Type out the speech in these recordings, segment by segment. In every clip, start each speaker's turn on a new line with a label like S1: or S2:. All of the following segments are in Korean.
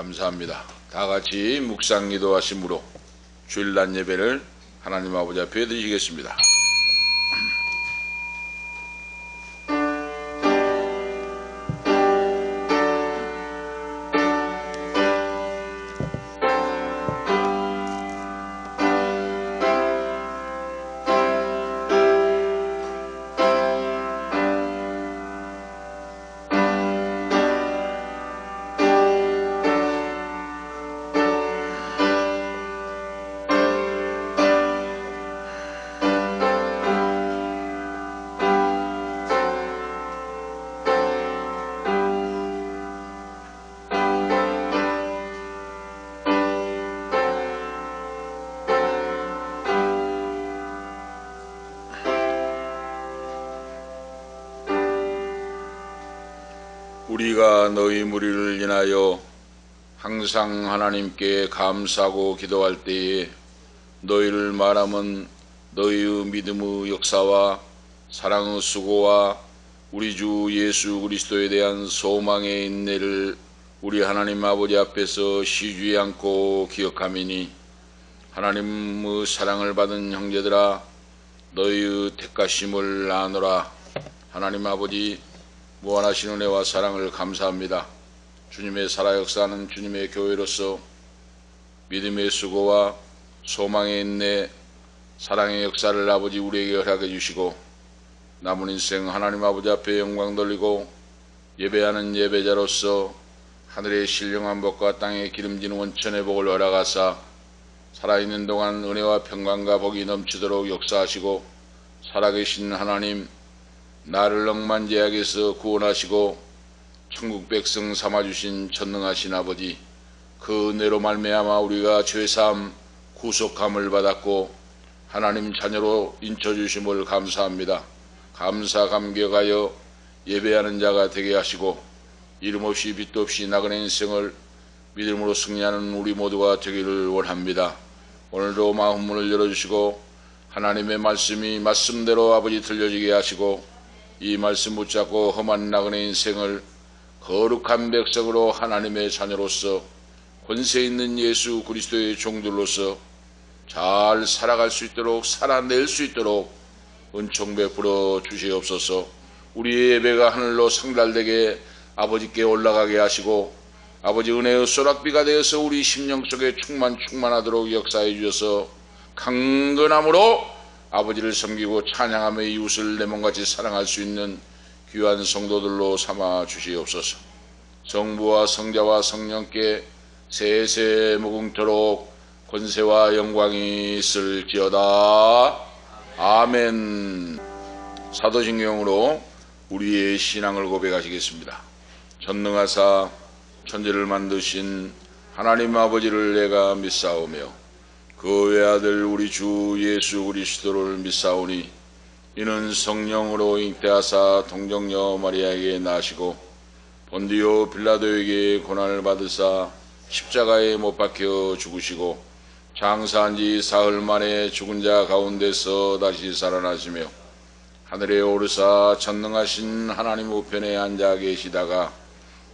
S1: 감사합니다. 다 같이 묵상 기도하심으로 주일날 예배를 하나님 아버지 앞에 드리겠습니다. 우리가 너희 무리를 인하여 항상 하나님께 감사하고 기도할 때에 너희를 말하면 너희의 믿음의 역사와 사랑의 수고와 우리 주 예수 그리스도에 대한 소망의 인내를 우리 하나님 아버지 앞에서 쉬지 않고 기억하미니, 하나님의 사랑을 받은 형제들아, 너희의 택하심을 아노라. 하나님 아버지, 무한하신 은혜와 사랑을 감사합니다. 주님의 살아 역사하는 주님의 교회로서 믿음의 수고와 소망의 인내, 사랑의 역사를 아버지 우리에게 허락해 주시고, 남은 인생 하나님 아버지 앞에 영광 돌리고 예배하는 예배자로서 하늘의 신령한 복과 땅의 기름진 원천의 복을 허락하사 살아있는 동안 은혜와 평강과 복이 넘치도록 역사하시고, 살아계신 하나님, 나를 억만 죄악에서 구원하시고 천국 백성 삼아주신 전능하신 아버지, 그 은혜로 말미암아 우리가 죄사함 구속함을 받았고 하나님 자녀로 인쳐주심을 감사합니다. 감사 감격하여 예배하는 자가 되게 하시고 이름 없이 빛도 없이 나그네 인생을 믿음으로 승리하는 우리 모두가 되기를 원합니다. 오늘도 마음문을 열어주시고 하나님의 말씀이 말씀대로 아버지 들려지게 하시고, 이 말씀 붙잡고 험한 나그네 인생을 거룩한 백성으로 하나님의 자녀로서 권세 있는 예수 그리스도의 종들로서 잘 살아갈 수 있도록, 살아낼 수 있도록 은총 베풀어 주시옵소서. 우리의 예배가 하늘로 상달되게 아버지께 올라가게 하시고, 아버지 은혜의 소락비가 되어서 우리 심령 속에 충만하도록 역사해 주셔서 강건함으로 아버지를 섬기고 찬양하며 이웃을 내 몸같이 사랑할 수 있는 귀한 성도들로 삼아 주시옵소서. 성부와 성자와 성령께 세세 무궁토록 권세와 영광이 있을지어다. 아멘. 사도신경으로 우리의 신앙을 고백하시겠습니다. 전능하사 천지를 만드신 하나님 아버지를 내가 믿사오며 그 외아들 우리 주 예수 그리스도를 믿사오니, 이는 성령으로 잉태하사 동정녀 마리아에게 나시고 본디오 빌라도에게 고난을 받으사 십자가에 못 박혀 죽으시고 장사한 지 사흘 만에 죽은 자 가운데서 다시 살아나시며 하늘에 오르사 전능하신 하나님 우편에 앉아 계시다가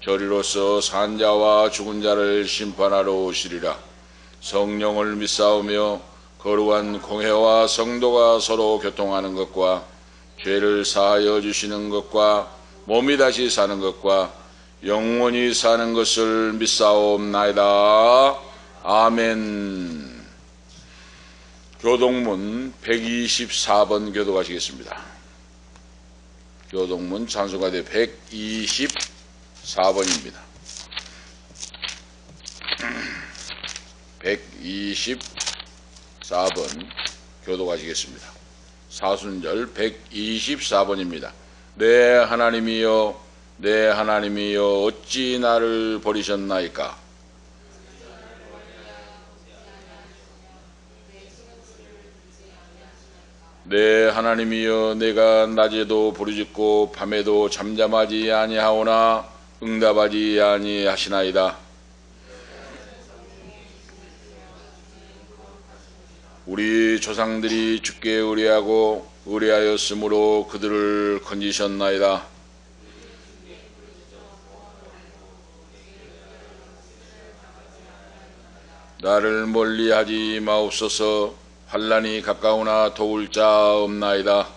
S1: 저리로서 산 자와 죽은 자를 심판하러 오시리라. 성령을 믿사오며 거룩한 공회와 성도가 서로 교통하는 것과 죄를 사하여 주시는 것과 몸이 다시 사는 것과 영원히 사는 것을 믿사옵나이다. 아멘. 교동문 124번 교독하시겠습니다. 교동문 찬송가대 124번입니다. 124번 교독하시겠습니다. 사순절 124번입니다. 내 하나님이여, 내 하나님이여, 어찌 나를 버리셨나이까? 내 하나님이여, 내가 낮에도 부르짖고 밤에도 잠잠하지 아니하오나 응답하지 아니하시나이다. 우리 조상들이 주께 의뢰하였으므로 그들을 건지셨나이다. 나를 멀리하지 마옵소서. 환난이 가까우나 도울 자 없나이다.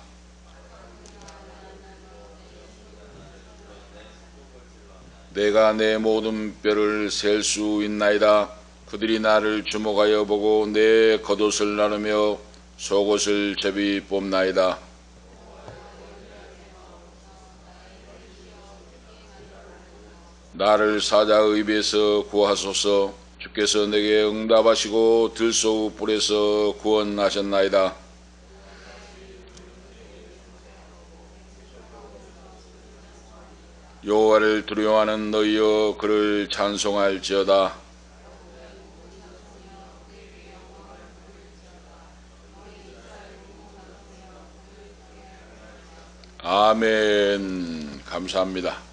S1: 내가 내 모든 뼈를 셀 수 있나이다. 그들이 나를 주목하여 보고 내 겉옷을 나누며 속옷을 제비 뽑나이다. 나를 사자의 입에서 구하소서. 주께서 내게 응답하시고 들소 뿔에서 구원하셨나이다. 여호와를 두려워하는 너희여 그를 찬송할지어다. 아멘. 감사합니다.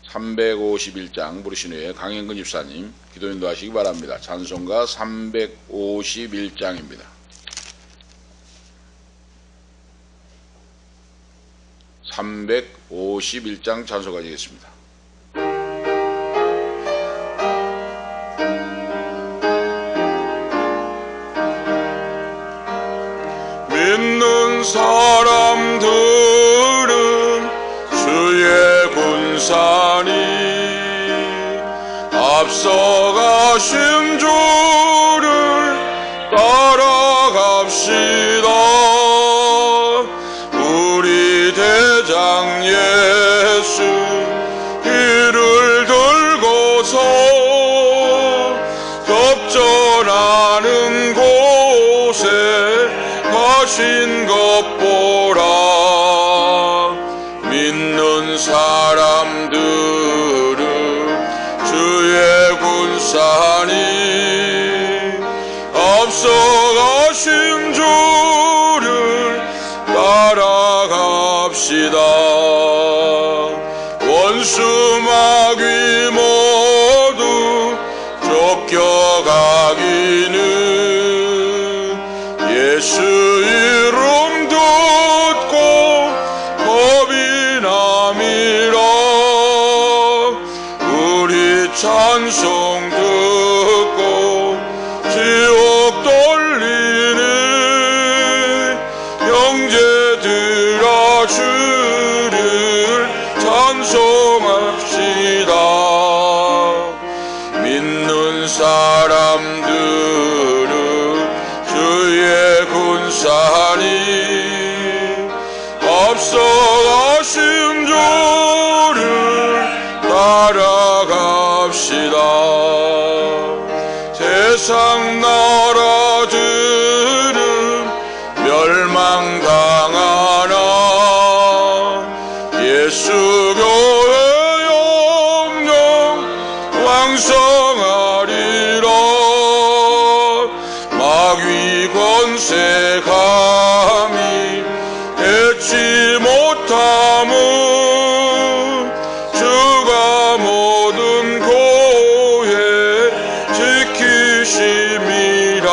S1: 351장 부르신 후에 강현근 집사님 기도 인도하시기 바랍니다. 찬송가 351장입니다. 351장 찬송가 되겠습니다. 믿는 사람들은 주의 군사니 앞서가신 주를 따라갑시다. 우리 대장 예수 이를 들고서 접전하는 곳에 가신 것 보라. 믿는 사람들은 주의 군사니 앞서가신 주를 따라갑시다. 원수 마귀 모두 쫓겨가기는 예수 이름 듣고 겁이 남이라. 우리 찬송 듣고 지옥 돌리는 형제들아 주를 찬송합시다. 믿는 사람들은 주의 군사니 앞서가신 주를 따라갑시다. 세상 나라들은 멸망당하나 예수 교회 영영 왕성하리라. 마귀 권세 감히 해치 못함은 주가 모든 교회 지키심이라.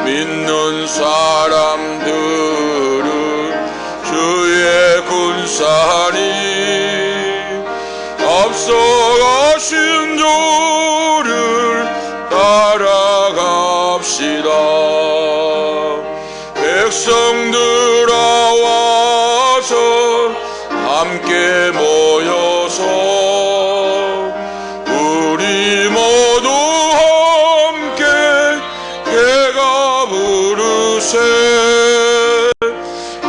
S1: 믿는 사람들은 주의 군사니 앞서가신 주를 따라갑시다. 백성들아 와서 함께 모여서 우리 모두 함께 개가 부르세.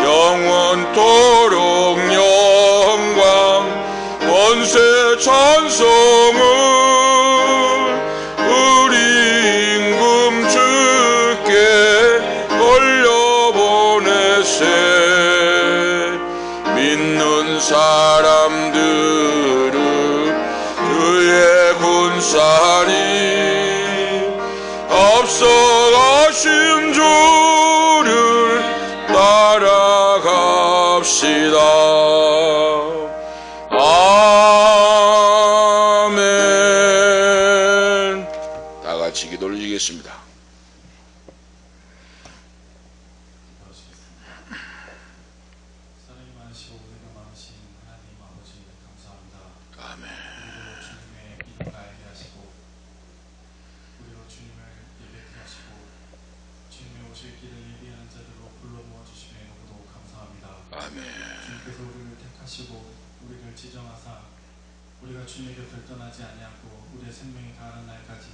S1: 영원토록 영광 권세 찬송을 우리 임금 주께 돌려보내세. 믿는 사람들은 주의 군사니 앞서가신 주를 따라갑시다. 아멘. 다 같이 기도를 드리겠습니다.
S2: 사랑이 많으시고 은혜가 많으신 하나님 아버지 감사합니다.
S1: 아멘.
S2: 우리도 주님의 이름을 알게 하시고 주님을 떠나지 아니하고 우리의 생명이 다하는 날까지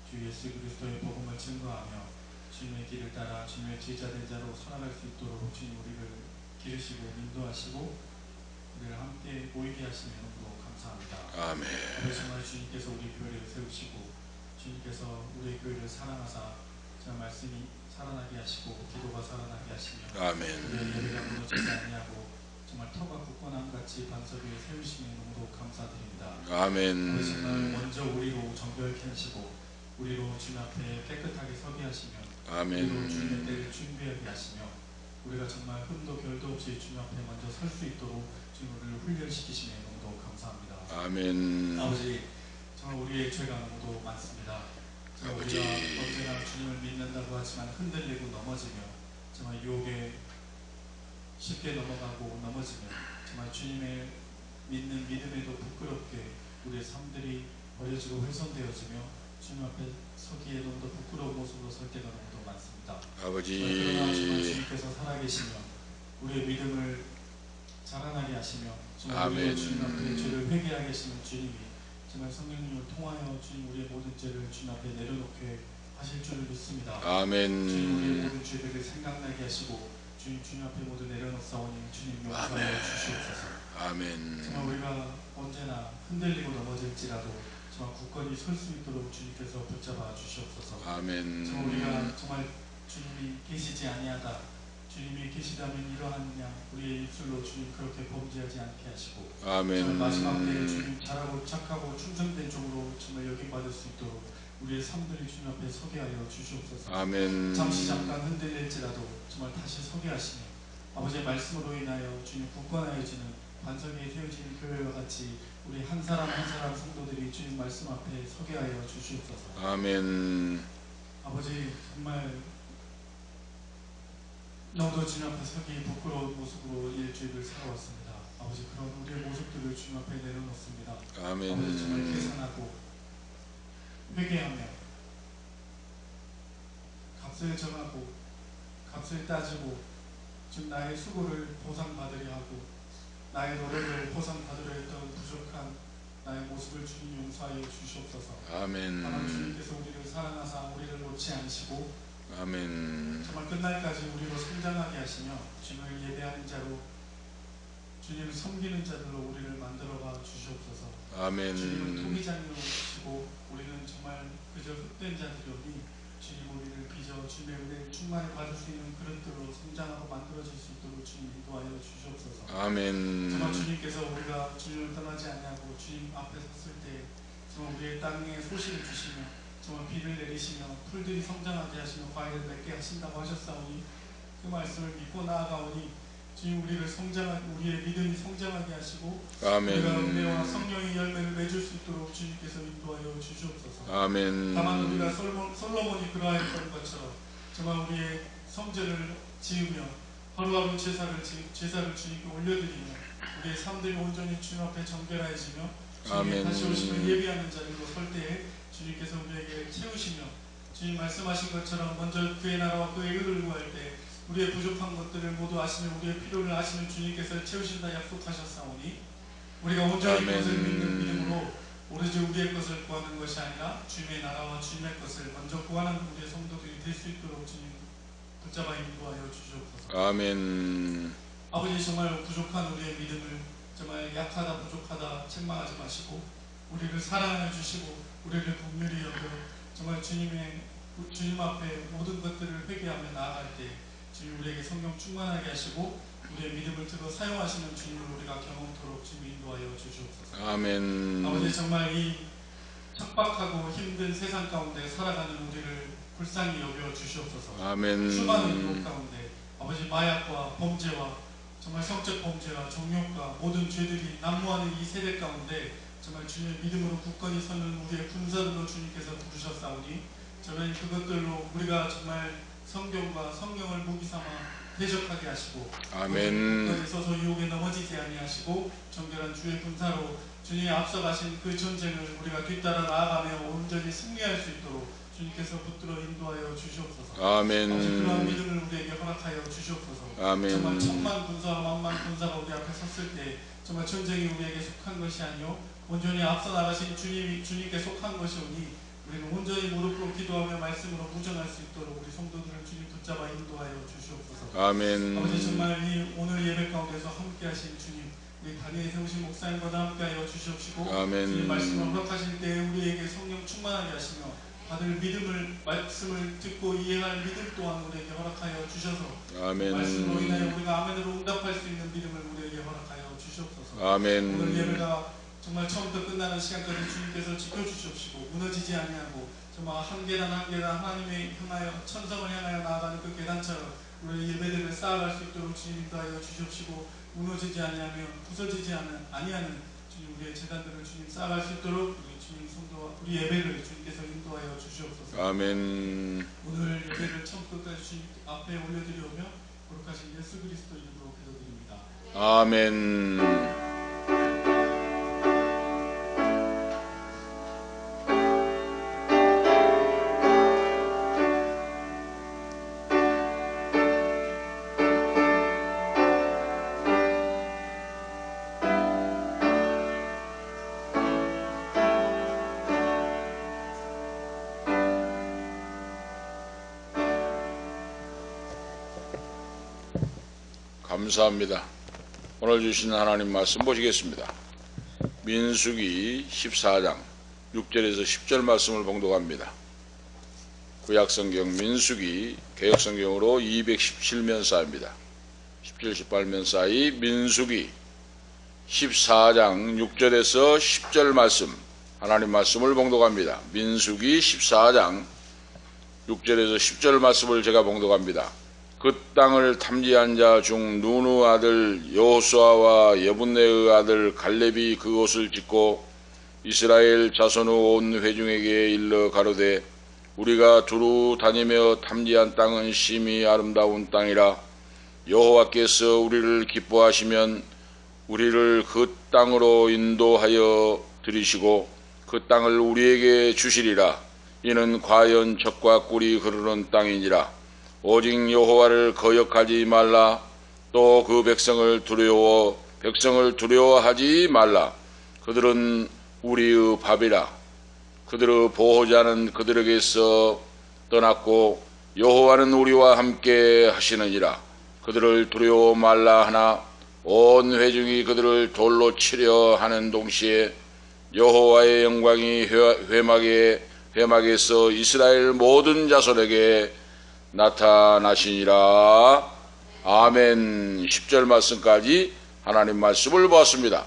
S2: 주 예수 그리스도의 복음을 증거하며 주님의 길을 따라 주님의 제자된 자로 살아갈 수 있도록 주님 우리를 기르시고 인도하시고 우리를 함께 모이게 하시며 너무도 감사합니다.
S1: 아멘.
S2: 아버지 정말 주님께서 우리 교회를 세우시고 주님께서 우리의 교회를 사랑하사 정말 말씀이 살아나게 하시고 기도가 살아나게 하시며
S1: 아멘.
S2: 우리의 예배가 무너지지 아니하고 정말 터가 굳건함 같이 반석 위에 세우시며 너무도 감사드립니다.
S1: 아멘.
S2: 아버지 정말 먼저 우리로 정결케 하시고 우리로 주님 앞에 깨끗하게 서게 하시며 우리로 주님의
S1: 아멘.
S2: 때를 준비하게 하시며 우리가 정말 흠도 결도 없이 주님 앞에 먼저 설 수 있도록 주님 우리를 훈련시키시며 너무도 감사합니다.
S1: 아멘.
S2: 아버지 정말 우리의 죄가 너무도 많습니다. 정말
S1: 아버지.
S2: 우리가 언제나 주님을 믿는다고 하지만 흔들리고 넘어지며 정말 유혹에 쉽게 넘어가고 넘어지며 정말 주님의 믿는 믿음에도 부끄럽게 우리의 삶들이 버려지고 훼손되어지며 주님 앞에 서기에 너무도 부끄러운 모습으로 설 때가 너무도 많습니다. 그러나 정말
S1: 아버지.
S2: 주님께서 살아계시며 우리의 믿음을 자라나게 하시며 정말
S1: 아멘.
S2: 우리의 주님 앞에 죄를 회개하게 하시는 주님이 정말 성령님을 통하여 주님 우리의 모든 죄를 주님 앞에 내려놓게 하실 줄을 믿습니다. 주님 우리의
S1: 아멘.
S2: 모든 죄들을 생각나게 하시고 주님 앞에 모두 내려놓사오니 주님 용서하여 주시옵소서.
S1: 아멘.
S2: 정말 우리가 언제나 흔들리고 넘어질지라도 정말 굳건히 설 수 있도록 주님께서 붙잡아 주시옵소서.
S1: 아멘.
S2: 정말 우리가 정말 주님이 계시지 아니하다 주님이 계시다면 이러한 양 우리의 입술로 주님 그렇게 범죄하지 않게 하시고
S1: 아멘.
S2: 정말 마지막 때에 주님 잘하고 착하고 충성된 종으로 정말 여김받을 수 있도록 우리의 삶들이 주님 앞에 서게 하여 주시옵소서.
S1: 아멘.
S2: 잠시 잠깐 흔들릴지라도 정말 다시 서게 하시며 아버지의 말씀으로 인하여 주님 굳건하여지는 반석에 세워진 교회와 같이 우리 한 사람 한 사람 성도들이 주님 말씀 앞에 서게 하여 주시옵소서.
S1: 아멘.
S2: 아버지 정말 너도 주님 앞에 서기 부끄러운 모습으로 일주일을 살아왔습니다. 아버지 그런 우리의 모습들을 주님 앞에 내려놓습니다. 아버지 정말
S1: 아멘.
S2: 계산하고 회개하며 값을 정하고 값을 따지고 지금 나의 수고를 보상받으려 하고 나의 노력을 보상받으려 했던 부족한 나의 모습을 주님 용서하여 주시옵소서.
S1: 아멘.
S2: 다만 주님께서 우리를 사랑하사 우리를 놓지 않으시고
S1: 아멘.
S2: 정말 끝날까지 우리로 성장하게 하시며 주님을 예배하는 자로 주님을 섬기는 자들로 우리를 만들어봐 주시옵소서.
S1: 아멘.
S2: 주님은 토기장이로 오시고 우리는 정말 그저 흙된 자들이오니 주님 우리를 빚어 주님의 은혜를 충만히 받을 수 있는 그릇들로 성장하고 만들어질 수 있도록 주님 인도하여 주시옵소서.
S1: 아멘.
S2: 정말 주님께서 우리가 주님을 떠나지 아니하고 주님 앞에 섰을 때 정말 우리의 땅에 소식을 주시며 정말 비를 내리시며 풀들이 성장하게 하시며 과일을 맺게 하신다고 하셨사오니 그 말씀을 믿고 나아가오니 주님 우리를 우리의 믿음이 성장하게 하시고
S1: 아멘.
S2: 우리가 은혜와 성령의 열매를 맺을 수 있도록 주님께서 인도하여 주시옵소서.
S1: 아멘.
S2: 다만 우리가 솔로몬이 그러하였던 것처럼 정말 우리의 성전을 지으며 하루하루 제사를 주님께 올려드리며 우리의 삶들이 온전히 주님 앞에 정결해지며 주님이
S1: 아멘.
S2: 다시 오시면 예비하는 자리로 설 때에 주님께서 우리에게 채우시며 주님 말씀하신 것처럼 먼저 그의 나라와 그의 의를 구할 때 우리의 부족한 것들을 모두 아시며 우리의 필요를 아시는 주님께서 채우신다 약속하셨사오니 우리가 온전히
S1: 아멘.
S2: 그것을 믿는 믿음으로 오로지 우리의 것을 구하는 것이 아니라 주님의 나라와 주님의 것을 먼저 구하는 우리의 성도들이 될 수 있도록 주님 붙잡아 인도하여 주시옵소서.
S1: 아멘.
S2: 아버지 정말 부족한 우리의 믿음을 정말 약하다 부족하다 책망하지 마시고 우리를 사랑해 주시고 우리를 긍휼히 여겨 정말 주님 앞에 모든 것들을 회개하며 나아갈 때 주님 우리에게 성령 충만하게 하시고 우리의 믿음을 들어 사용하시는 주님을 우리가 경험토록 주님 인도하여 주시옵소서.
S1: 아멘.
S2: 아버지 정말 이 척박하고 힘든 세상 가운데 살아가는 우리를 불쌍히 여겨 주시옵소서.
S1: 아멘.
S2: 수많은 유혹 가운데 아버지 마약과 범죄와 정말 성적 범죄와 정욕과 모든 죄들이 난무하는 이 세대 가운데 정말 주님의 믿음으로 굳건히 서는 우리의 군사들로 주님께서 부르셨사오니 저는 그것들로 우리가 정말 성경과 성령을 무기 삼아 대적하게 하시고
S1: 아멘.
S2: 굳건히 서서 유혹에 넘어지지 아니하시고 정결한 주의 군사로 주님이 앞서가신 그 전쟁을 우리가 뒤따라 나아가며 온전히 승리할 수 있도록 주님께서 붙들어 인도하여 주시옵소서.
S1: 아멘.
S2: 아버지 그러한 믿음을 우리에게 허락하여 주시옵소서.
S1: 아멘.
S2: 정말 천만 군사와 만만 군사가 우리 앞에 섰을 때 정말 전쟁이 우리에게 속한 것이 아니요 온전히 앞서 나가신 주님께 속한 것이오니 우리는 온전히 무릎 꿇고 기도하며 말씀으로 무전할 수 있도록 우리 성도들을 주님 붙잡아 인도하여 주시옵소서.
S1: 아멘.
S2: 아버지 정말 이 오늘 예배 가운데서 함께 하신 주님, 우리 다니엘 세우신 목사님보다 함께하여 주시옵시고
S1: 아멘.
S2: 주님 말씀을 허락하실 때 우리에게 성령 충만하게 하시며 받을 믿음을 말씀을 듣고 이해할 믿음 또한 우리에게 허락하여 주셔서
S1: 아멘.
S2: 말씀으로 인하여 우리가 아멘으로 응답할 수 있는 믿음을 우리에게 허락하여 주시옵소서.
S1: 아멘.
S2: 오늘 예배가 정말 처음부터 끝나는 시간까지 주님께서 지켜주시옵시고 무너지지 아니하고 정말 한 계단 한 계단 하나님의 향하여 천성을 향하여 나아가는 그 계단처럼 우리 예배들을 쌓아갈 수 있도록 주님 인도하여 주시옵시고 무너지지 아니하며 부서지지 아니하는 주님 우리의 재단들을 주님 쌓아갈 수 있도록 우리 주님 성도와 우리 예배를 주님께서 인도하여 주시옵소서.
S1: 아멘.
S2: 오늘 예배를 처음부터 끝까지 주님 앞에 올려드리오며 거룩하신 예수 그리스도 이름으로 기도드립니다.
S1: 아멘. 감사합니다. 오늘 주신 하나님 말씀 보시겠습니다. 민수기 14장 6절에서 10절 말씀을 봉독합니다. 구약성경 민수기 개혁성경으로 217면사입니다. 17, 18면사의 민수기 14장 6절에서 10절 말씀 하나님 말씀을 봉독합니다. 민수기 14장 6절에서 10절 말씀을 제가 봉독합니다. 그 땅을 탐지한 자 중 누누 아들 여호수아와 여분네의 아들 갈렙이 그곳을 짓고 이스라엘 자손의 온 회중에게 일러 가로되 우리가 두루 다니며 탐지한 땅은 심히 아름다운 땅이라 여호와께서 우리를 기뻐하시면 우리를 그 땅으로 인도하여 들이시고 그 땅을 우리에게 주시리라. 이는 과연 젖과 꿀이 흐르는 땅이니라. 오직 여호와를 거역하지 말라. 또 그 백성을 두려워하지 말라. 그들은 우리의 밥이라. 그들의 보호자는 그들에게서 떠났고 여호와는 우리와 함께 하시느니라. 그들을 두려워 말라 하나 온 회중이 그들을 돌로 치려 하는 동시에 여호와의 영광이 회막에서 이스라엘 모든 자손에게 나타나시니라. 아멘. 10절 말씀까지 하나님 말씀을 보았습니다.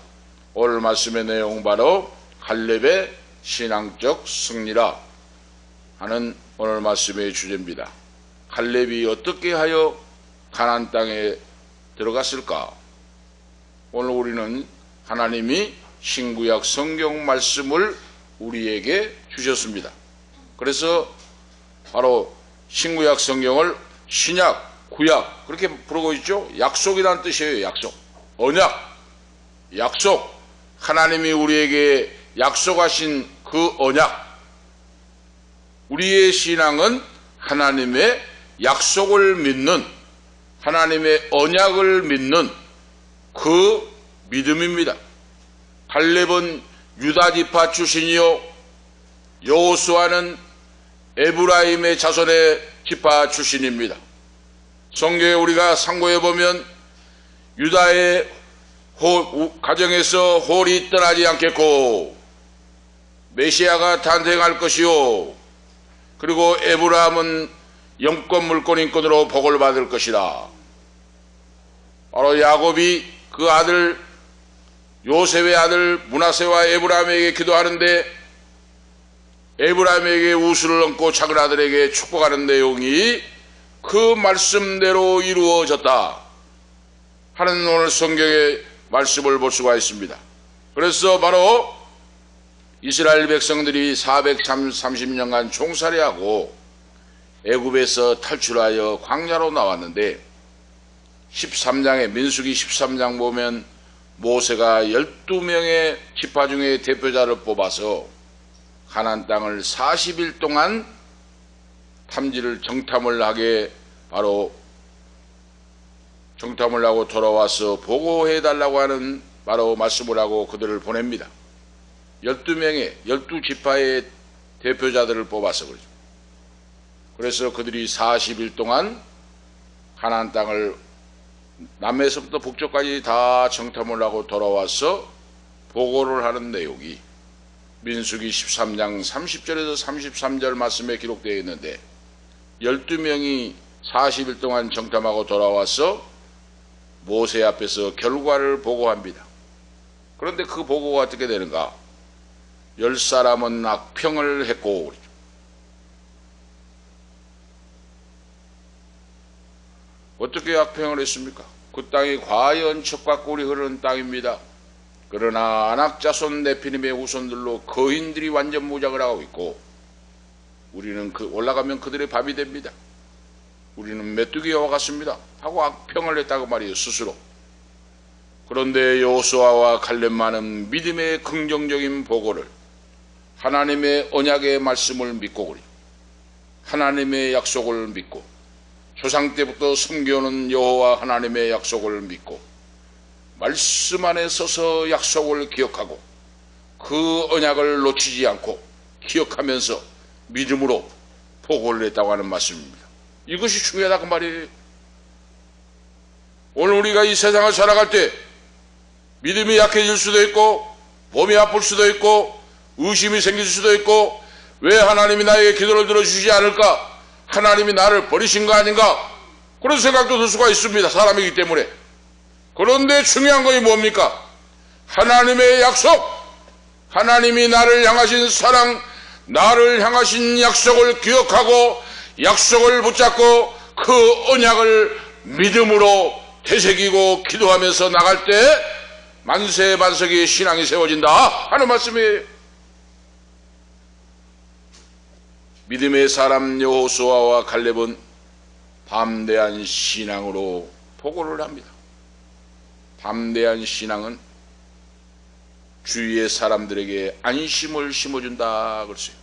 S1: 오늘 말씀의 내용은 바로 갈렙의 신앙적 승리라 하는 오늘 말씀의 주제입니다. 갈렙이 어떻게 하여 가나안 땅에 들어갔을까? 오늘 우리는 하나님이 신구약 성경 말씀을 우리에게 주셨습니다. 그래서 바로 신구약 성경을 신약, 구약 그렇게 부르고 있죠. 약속이라는 뜻이에요. 약속, 언약, 약속. 하나님이 우리에게 약속하신 그 언약. 우리의 신앙은 하나님의 약속을 믿는, 하나님의 언약을 믿는 그 믿음입니다. 갈렙은 유다 지파 출신이요 여호수아는 에브라임의 자손의 지파 출신입니다. 성경에 우리가 상고해 보면 유다의 가정에서 홀이 떠나지 않겠고 메시아가 탄생할 것이요 그리고 에브라임은 영권 물권 인권으로 복을 받을 것이다. 바로 야곱이 그 아들 요셉의 아들 므낫세와 에브라임에게 기도하는데 에브라임에게 우수를 얹고 작은 아들에게 축복하는 내용이 그 말씀대로 이루어졌다 하는 오늘 성경의 말씀을 볼 수가 있습니다. 그래서 바로 이스라엘 백성들이 430년간 종살이하고 애굽에서 탈출하여 광야로 나왔는데 13장에 민수기 13장 보면 모세가 12명의 지파 중에 대표자를 뽑아서 가나안 땅을 40일 동안 정탐을 하게 바로 정탐을 하고 돌아와서 보고해달라고 하는 바로 말씀을 하고 그들을 보냅니다. 12명의 12지파의 대표자들을 뽑아서 그러죠. 그래서 그들이 40일 동안 가나안 땅을 남에서부터 북쪽까지 다 정탐을 하고 돌아와서 보고를 하는 내용이 민수기 13장 30절에서 33절 말씀에 기록되어 있는데 12명이 40일 동안 정탐하고 돌아와서 모세 앞에서 결과를 보고합니다. 그런데 그 보고가 어떻게 되는가? 10사람은 악평을 했고 그러죠. 어떻게 악평을 했습니까? 그 땅이 과연 젖과 꿀이 흐르는 땅입니다. 그러나 안악자손 네피림의 후손들로 거인들이 완전 무장을 하고 있고 우리는 올라가면 그들의 밥이 됩니다. 우리는 메뚜기와 같습니다 하고 악평을 했다고 말이에요, 스스로. 그런데 여호수아와 갈렙만은 믿음의 긍정적인 보고를, 하나님의 언약의 말씀을 믿고 그래요. 하나님의 약속을 믿고 조상 때부터 섬겨오는 여호와 하나님의 약속을 믿고 말씀 안에 서서 약속을 기억하고 그 언약을 놓치지 않고 기억하면서 믿음으로 보고를 했다고 하는 말씀입니다. 이것이 중요하다고 말이에요. 오늘 우리가 이 세상을 살아갈 때 믿음이 약해질 수도 있고 몸이 아플 수도 있고 의심이 생길 수도 있고 왜 하나님이 나에게 기도를 들어주시지 않을까? 하나님이 나를 버리신 거 아닌가? 그런 생각도 들 수가 있습니다. 사람이기 때문에. 그런데 중요한 것이 뭡니까? 하나님의 약속, 하나님이 나를 향하신 사랑, 나를 향하신 약속을 기억하고 약속을 붙잡고 그 언약을 믿음으로 되새기고 기도하면서 나갈 때 만세반석의 신앙이 세워진다 하는 말씀이에요. 믿음의 사람 여호수아와 갈렙은 담대한 신앙으로 보고를 합니다. 담대한 신앙은 주위의 사람들에게 안심을 심어준다 그랬어요.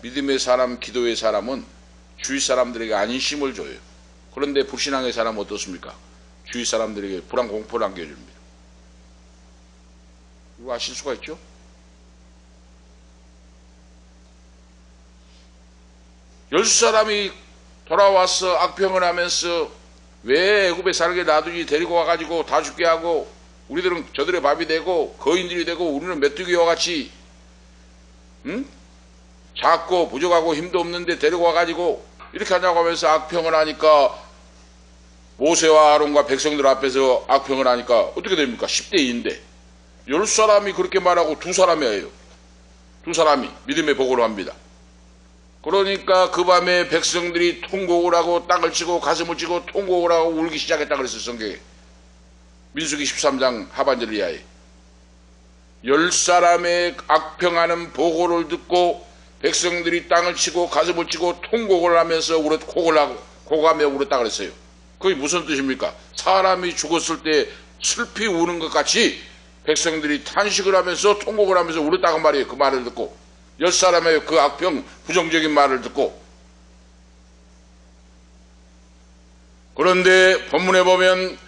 S1: 믿음의 사람, 기도의 사람은 주위 사람들에게 안심을 줘요. 그런데 불신앙의 사람은 어떻습니까? 주위 사람들에게 불안 공포를 안겨줍니다. 이거 아실 수가 있죠? 열 사람이 돌아와서 악평을 하면서 왜 애굽에 살게 놔두지, 데리고 와가지고 다 죽게 하고 우리들은 저들의 밥이 되고 거인들이 되고 우리는 메뚜기와 같이 작고 부족하고 힘도 없는데 데리고 와가지고 이렇게 하냐고 하면서 악평을 하니까 모세와 아론과 백성들 앞에서 악평을 하니까 어떻게 됩니까? 10대 2인데 10사람이 그렇게 말하고 2사람이에요. 2사람이 믿음의 보고를 합니다. 그러니까 그 밤에 백성들이 통곡을 하고 땅을 치고 가슴을 치고 통곡을 하고 울기 시작했다 그랬어요. 성경에 민수기 13장 하반절 이하에 10사람의 악평하는 보고를 듣고 백성들이 땅을 치고 가슴을 치고 통곡을 하면서 고가며 울었다 그랬어요. 그게 무슨 뜻입니까? 사람이 죽었을 때 슬피 우는 것 같이 백성들이 탄식을 하면서 통곡을 하면서 울었다고 말이에요. 그 말을 듣고 10사람의 그 악평 부정적인 말을 듣고. 그런데 본문에 보면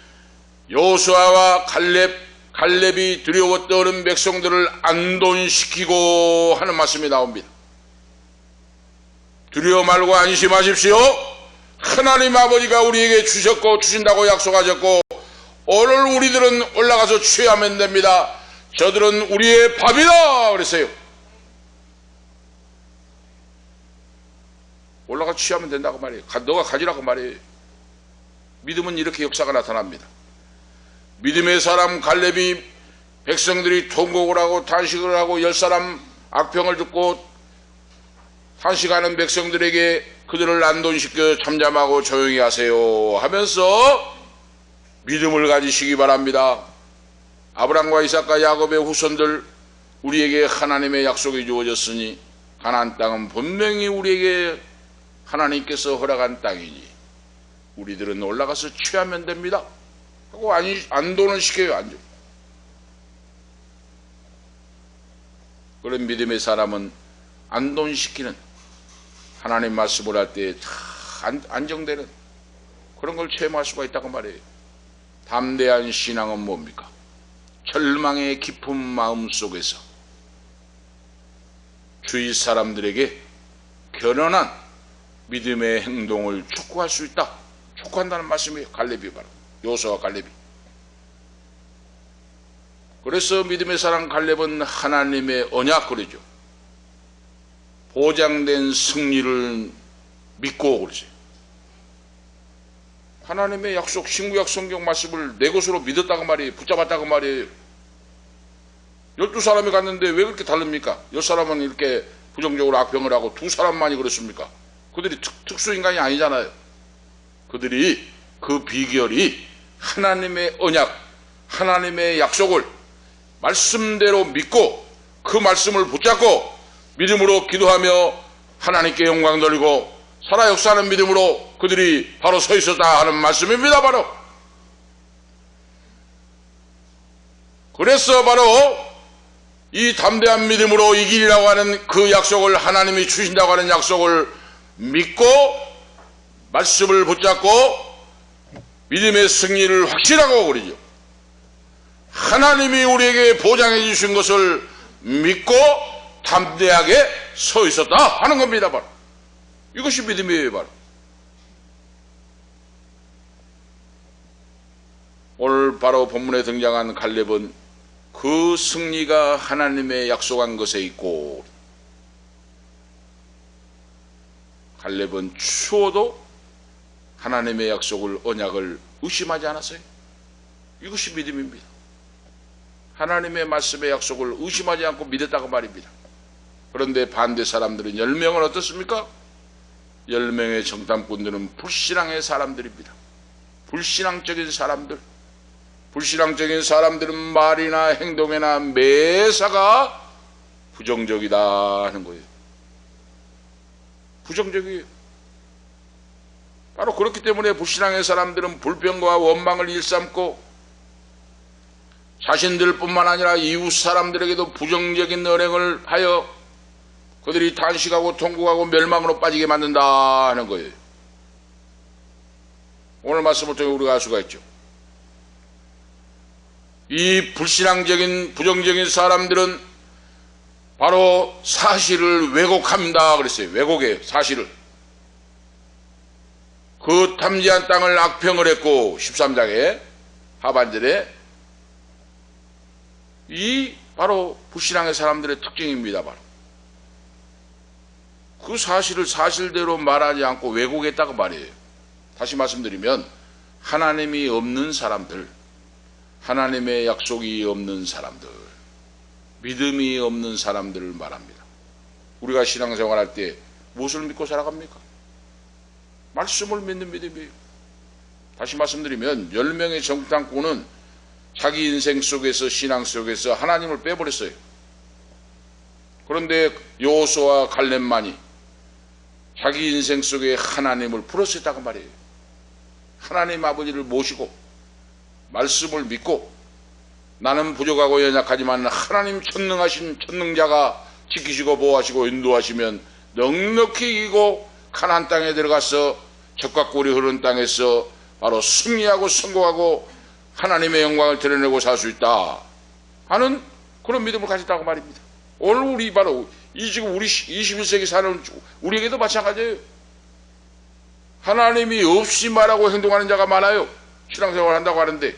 S1: 여호수아와 갈렙이 두려워 떠는 백성들을 안돈시키고 하는 말씀이 나옵니다. 두려워 말고 안심하십시오. 하나님 아버지가 우리에게 주셨고 주신다고 약속하셨고 오늘 우리들은 올라가서 취하면 됩니다. 저들은 우리의 밥이다 그랬어요. 올라가 취하면 된다고 말이에요. 너가 가지라고 말이에요. 믿음은 이렇게 역사가 나타납니다. 믿음의 사람 갈렙이 백성들이 통곡을 하고 탄식을 하고 10사람 악평을 듣고 탄식하는 백성들에게 그들을 안돈시켜 잠잠하고 조용히 하세요 하면서 믿음을 가지시기 바랍니다. 아브라함과 이삭과 야곱의 후손들, 우리에게 하나님의 약속이 주어졌으니 가나안 땅은 분명히 우리에게 하나님께서 허락한 땅이니 우리들은 올라가서 취하면 됩니다 하고 안돈을 시켜요. 안돈. 그런 믿음의 사람은 안돈시키는, 하나님 말씀을 할 때 안정되는 그런 걸 체험할 수가 있다고 말이에요. 담대한 신앙은 뭡니까? 절망의 깊은 마음 속에서 주위 사람들에게 견연한 믿음의 행동을 촉구할 수 있다. 촉구한다는 말씀이에요. 갈렙이 바로 여호수아와 갈렙이. 그래서 믿음의 사람 갈렙은 하나님의 언약 그러죠. 보장된 승리를 믿고 그러죠. 하나님의 약속, 신구약 성경 말씀을 내 것으로 믿었다고 말이에요. 붙잡았다고 말이에요. 12사람이 갔는데 왜 그렇게 다릅니까? 10사람은 이렇게 부정적으로 악평을 하고 2사람만이 그렇습니까? 그들이 특수인간이 아니잖아요. 그들이 그 비결이 하나님의 언약, 하나님의 약속을 말씀대로 믿고 그 말씀을 붙잡고 믿음으로 기도하며 하나님께 영광 돌리고 살아 역사하는 믿음으로 그들이 바로 서 있었다 하는 말씀입니다. 바로 그래서 바로 이 담대한 믿음으로 이기리라고 하는 그 약속을 하나님이 주신다고 하는 약속을 믿고 말씀을 붙잡고 믿음의 승리를 확신하고 그러죠. 하나님이 우리에게 보장해 주신 것을 믿고 담대하게 서 있었다 하는 겁니다. 바로 이것이 믿음이에요. 바로 오늘 바로 본문에 등장한 갈렙은 그 승리가 하나님의 약속한 것에 있고, 갈렙은 추워도 하나님의 약속을 언약을 의심하지 않았어요. 이것이 믿음입니다. 하나님의 말씀의 약속을 의심하지 않고 믿었다고 말입니다. 그런데 반대 사람들은 10명은 어떻습니까? 10명의 정탐꾼들은 불신앙의 사람들입니다. 불신앙적인 사람들. 불신앙적인 사람들은 말이나 행동이나 매사가 부정적이다 하는 거예요. 부정적이에요. 바로 그렇기 때문에 불신앙의 사람들은 불평과 원망을 일삼고 자신들뿐만 아니라 이웃 사람들에게도 부정적인 언행을 하여 그들이 탄식하고 통곡하고 멸망으로 빠지게 만든다 하는 거예요. 오늘 말씀을 통해 우리가 알 수가 있죠. 이 불신앙적인 부정적인 사람들은 바로 사실을 왜곡합니다 그랬어요. 왜곡해요. 사실을. 그 탐지한 땅을 악평을 했고 13장에 하반절에 이 바로 불신앙의 사람들의 특징입니다. 바로 그 사실을 사실대로 말하지 않고 왜곡했다고 말이에요. 다시 말씀드리면 하나님이 없는 사람들, 하나님의 약속이 없는 사람들, 믿음이 없는 사람들을 말합니다. 우리가 신앙생활할 때 무엇을 믿고 살아갑니까? 말씀을 믿는 믿음이에요. 다시 말씀드리면 10명의 정탐꾼은 자기 인생 속에서 신앙 속에서 하나님을 빼버렸어요. 그런데 여호수아와 갈렙만이 자기 인생 속에 하나님을 풀었었다고 말이에요. 하나님 아버지를 모시고 말씀을 믿고 나는 부족하고 연약하지만 하나님 전능하신 전능자가 지키시고 보호하시고 인도하시면 넉넉히 이기고 가나안 땅에 들어가서 젖과 꿀이 흐르는 땅에서 바로 승리하고 성공하고 하나님의 영광을 드러내고 살 수 있다 하는 그런 믿음을 가졌다고 말입니다. 오늘 우리 바로 이 지금 우리 21세기 사는 우리에게도 마찬가지예요. 하나님이 없이 말하고 행동하는 자가 많아요. 신앙생활을 한다고 하는데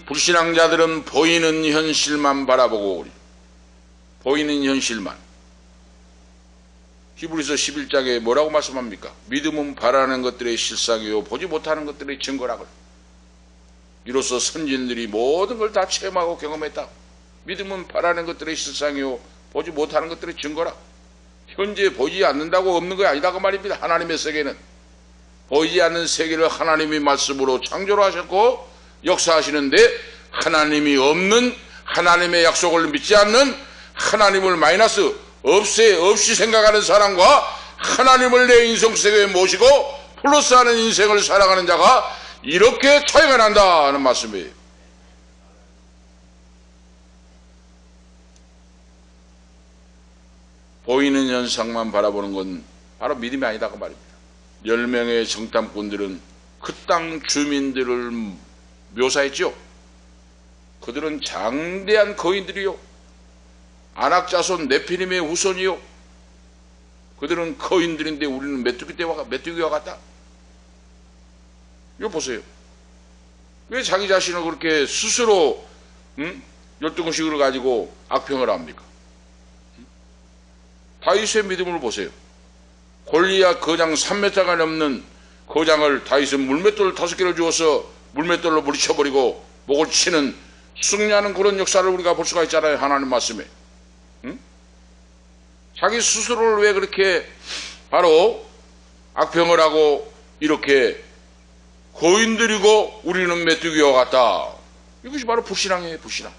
S1: 불신앙자들은 보이는 현실만 바라보고 보이는 현실만. 히브리서 11장에 뭐라고 말씀합니까? 믿음은 바라는 것들의 실상이요 보지 못하는 것들의 증거라고. 이로써 선진들이 모든 걸 다 체험하고 경험했다. 믿음은 바라는 것들의 실상이요 보지 못하는 것들의 증거라. 현재 보이지 않는다고 없는 거 아니라고 말입니다. 하나님의 세계는 보이지 않는 세계를 하나님이 말씀으로 창조를 하셨고 역사하시는데 하나님이 없는 하나님의 약속을 믿지 않는 하나님을 마이너스 없이 생각하는 사람과 하나님을 내 인생 세계에 모시고 플러스하는 인생을 살아가는 자가 이렇게 차이가 난다는 말씀이에요. 보이는 현상만 바라보는 건 바로 믿음이 아니다고 말입니다. 10명의 정탐꾼들은 그 땅 주민들을 묘사했죠. 그들은 장대한 거인들이요, 안악자손 네피림의 후손이요, 그들은 거인들인데 우리는 메뚜기와 같다. 이거 보세요. 왜 자기 자신을 그렇게 스스로 열등의식을 가지고 악평을 합니까? 다윗의 믿음을 보세요. 골리앗 거장 3m가 넘는 거장을 다윗은 물맷돌 5개를 주어서 물맷돌로 물리쳐버리고 목을 치는 승리하는 그런 역사를 우리가 볼 수가 있잖아요. 하나님 말씀에. 자기 스스로를 왜 그렇게 바로 악평을 하고 이렇게 거인들이고 우리는 메뚜기와 같다. 이것이 바로 불신앙이에요. 불신앙.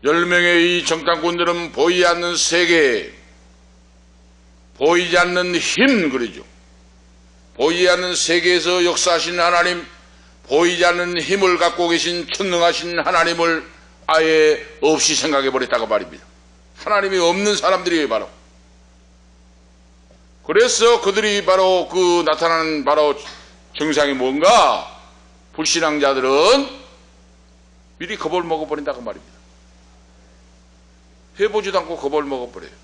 S1: 10명의 이 정탐꾼들은 보이지 않는 세계, 보이지 않는 힘, 그러죠. 보이지 않는 세계에서 역사하신 하나님, 보이지 않는 힘을 갖고 계신 천능하신 하나님을 아예 없이 생각해 버렸다고 말입니다. 하나님이 없는 사람들이 바로. 그래서 그들이 바로 그 나타나는 바로 증상이 뭔가? 불신앙자들은 미리 겁을 먹어버린다고 말입니다. 해보지도 않고 겁을 먹어버려요.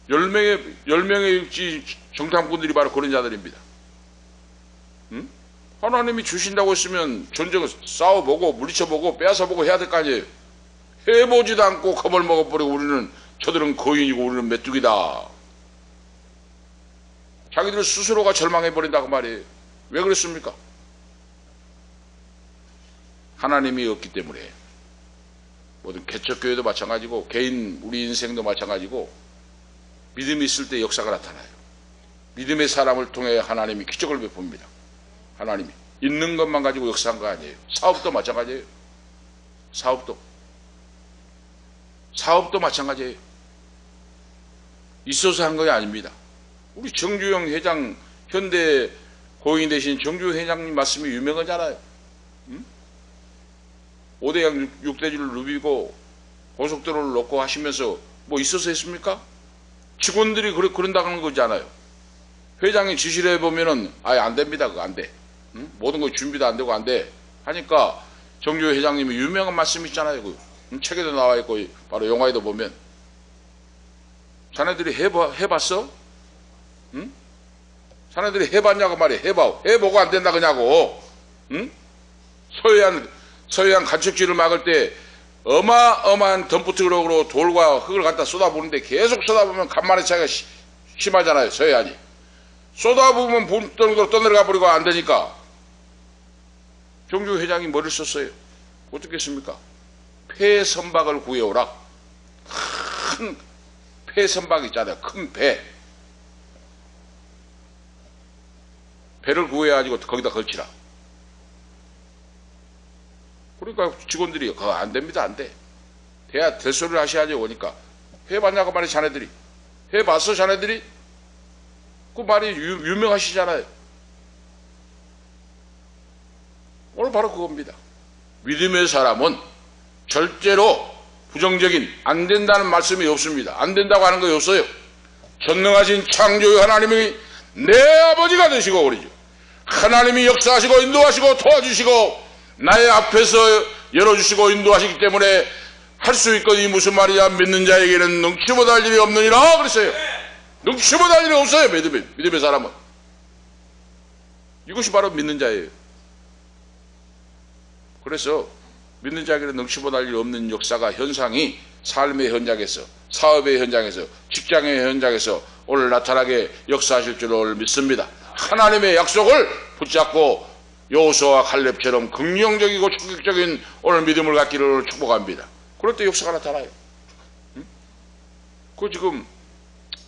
S1: 10명의 정탐꾼들이 바로 그런 자들입니다. 하나님이 주신다고 했으면 전쟁을 싸워보고 물리쳐보고 빼앗아보고 해야 될 거 아니에요. 해보지도 않고 겁을 먹어버리고 저들은 거인이고 우리는 메뚜기다. 자기들 스스로가 절망해버린다고 말이에요. 왜 그랬습니까? 하나님이 없기 때문에. 모든 개척교회도 마찬가지고 개인 우리 인생도 마찬가지고 믿음이 있을 때 역사가 나타나요. 믿음의 사람을 통해 하나님이 기적을 베풉니다. 하나님이 있는 것만 가지고 역사한 거 아니에요. 사업도 마찬가지예요. 사업도 마찬가지예요. 있어서 한 것이 아닙니다. 우리 정주영 회장, 현대 고인 되신 정주영 회장님 말씀이 유명하잖아요. 5대양 6대지를 누비고 고속도로를 놓고 하시면서 뭐 있어서 했습니까? 직원들이 그런다는 거잖아요. 회장이 지시를 해보면은 아예 안 됩니다. 그거 안 돼. 모든 거 준비도 안 되고 안 돼. 하니까 정주영 회장님이 유명한 말씀 있잖아요. 그 책에도 나와 있고 바로 영화에도 보면 자네들이 해봤어? 응? 자네들이 해봤냐고 말이야. 해보고 안 된다 그냐고. 응? 서해안 간척지를 막을 때 어마어마한 덤프트럭으로 돌과 흙을 갖다 쏟아부는데 계속 쏟아보면 간만의 차이가 심하잖아요. 서해안이. 쏟아부으면 분덩이로 떠내려가 버리고 안 되니까 정주 회장이 뭐를 썼어요? 어떻게 했습니까? 폐선박을 구해오라. 큰 폐선박 있잖아요. 큰 배를 구해가지고 거기다 걸치라. 그러니까 직원들이 그거 안 됩니다. 안 돼. 돼야 될 소리를 하셔야죠. 오니까 해봤냐고 말해. 자네들이 해봤어? 자네들이? 그 말이 유명하시잖아요. 오늘 바로 그겁니다. 믿음의 사람은 절대로 부정적인 안 된다는 말씀이 없습니다. 안 된다고 하는 거 없어요. 전능하신 창조의 하나님이 내 아버지가 되시고 그러죠. 하나님이 역사하시고 인도하시고 도와주시고 나의 앞에서 열어주시고 인도하시기 때문에 할 수 있거니 무슨 말이야. 믿는 자에게는 능치 못할 일이 없느니라 그랬어요. 능치 못할 일이 없어요. 믿음의 사람은. 이것이 바로 믿는 자예요. 그래서 믿는 자에게는 능치 못할 일이 없는 역사가 현상이 삶의 현장에서 사업의 현장에서 직장의 현장에서 오늘 나타나게 역사하실 줄을 믿습니다. 하나님의 약속을 붙잡고 여호수아와 갈렙처럼 긍정적이고 충격적인 오늘 믿음을 갖기를 축복합니다. 그럴 때 역사가 나타나요. 그 지금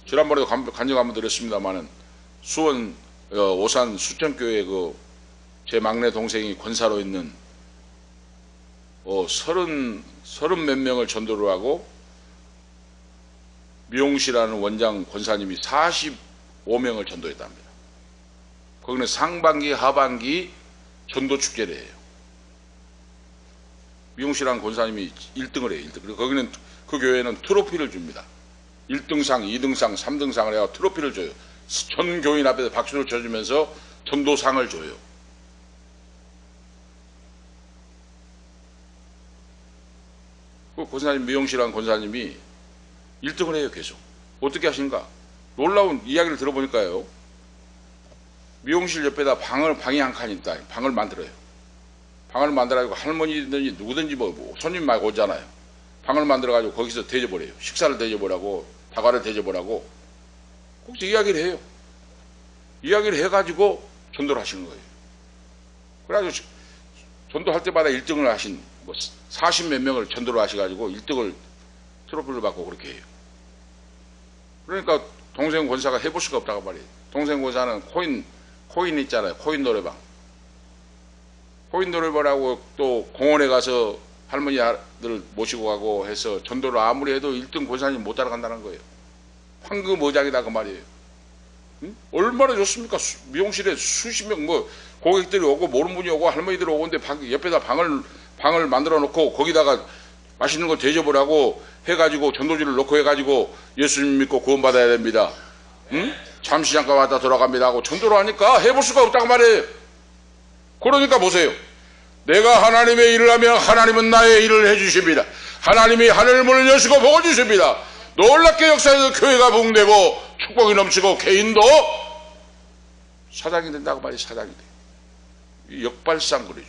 S1: 지난번에도 간증 한번 드렸습니다만은 수원 오산 수천교회 제 막내 동생이 권사로 있는 30 몇 명을 전도를 하고 미용실하는 원장 권사님이 45명을 전도했답니다. 거기는 상반기 하반기 전도 축제를 해요. 미용실하는 권사님이 1등을 해요. 1등. 그리고 거기는 그 교회는 트로피를 줍니다. 1등상, 2등상, 3등상을 해서 트로피를 줘요. 전 교인 앞에서 박수를 쳐주면서 전도상을 줘요. 그 권사님, 미용실한 권사님이 1등을 해요. 계속. 어떻게 하신가? 놀라운 이야기를 들어보니까요, 미용실 옆에다 방이 한 칸 있다. 방을 만들어요. 방을 만들어가지고 할머니든지 누구든지 뭐 손님 많이 오잖아요. 방을 만들어가지고 거기서 대접을 해요. 식사를 대접을 다과를 대접을 하고 거기서 이야기를 해요. 이야기를 해가지고 전도를 하시는 거예요. 그래가지고 전도할 때마다 1등을 하신 뭐 40몇 명을 전도를 하셔가지고 1등을 트로피를 받고 그렇게 해요. 그러니까 동생 권사가 해볼 수가 없다고 말이에요. 동생 권사는 코인 있잖아요. 코인 노래방. 코인 노래방하고 또 공원에 가서 할머니 아들 모시고 가고 해서 전도를 아무리 해도 1등 권사님 못 따라간다는 거예요. 황금어장이다 그 말이에요. 응? 얼마나 좋습니까? 미용실에 수십 명 고객들이 오고 모르는 분이 오고 할머니들이 오는데 옆에다 방을 만들어 놓고 거기다가 맛있는 거 대접을 하고 해가지고 전도지를 놓고 해가지고 예수님 믿고 구원받아야 됩니다. 응? 잠시 잠깐 왔다 돌아갑니다 하고 전도를 하니까 해볼 수가 없다고 말이에요. 그러니까 보세요. 내가 하나님의 일을 하면 하나님은 나의 일을 해주십니다. 하나님이 하늘문을 여시고 복을 주십니다. 놀랍게 역사에서 교회가 붕대고 축복이 넘치고 개인도 사장이 된다고 말이에요. 사장이 돼. 역발상거리죠.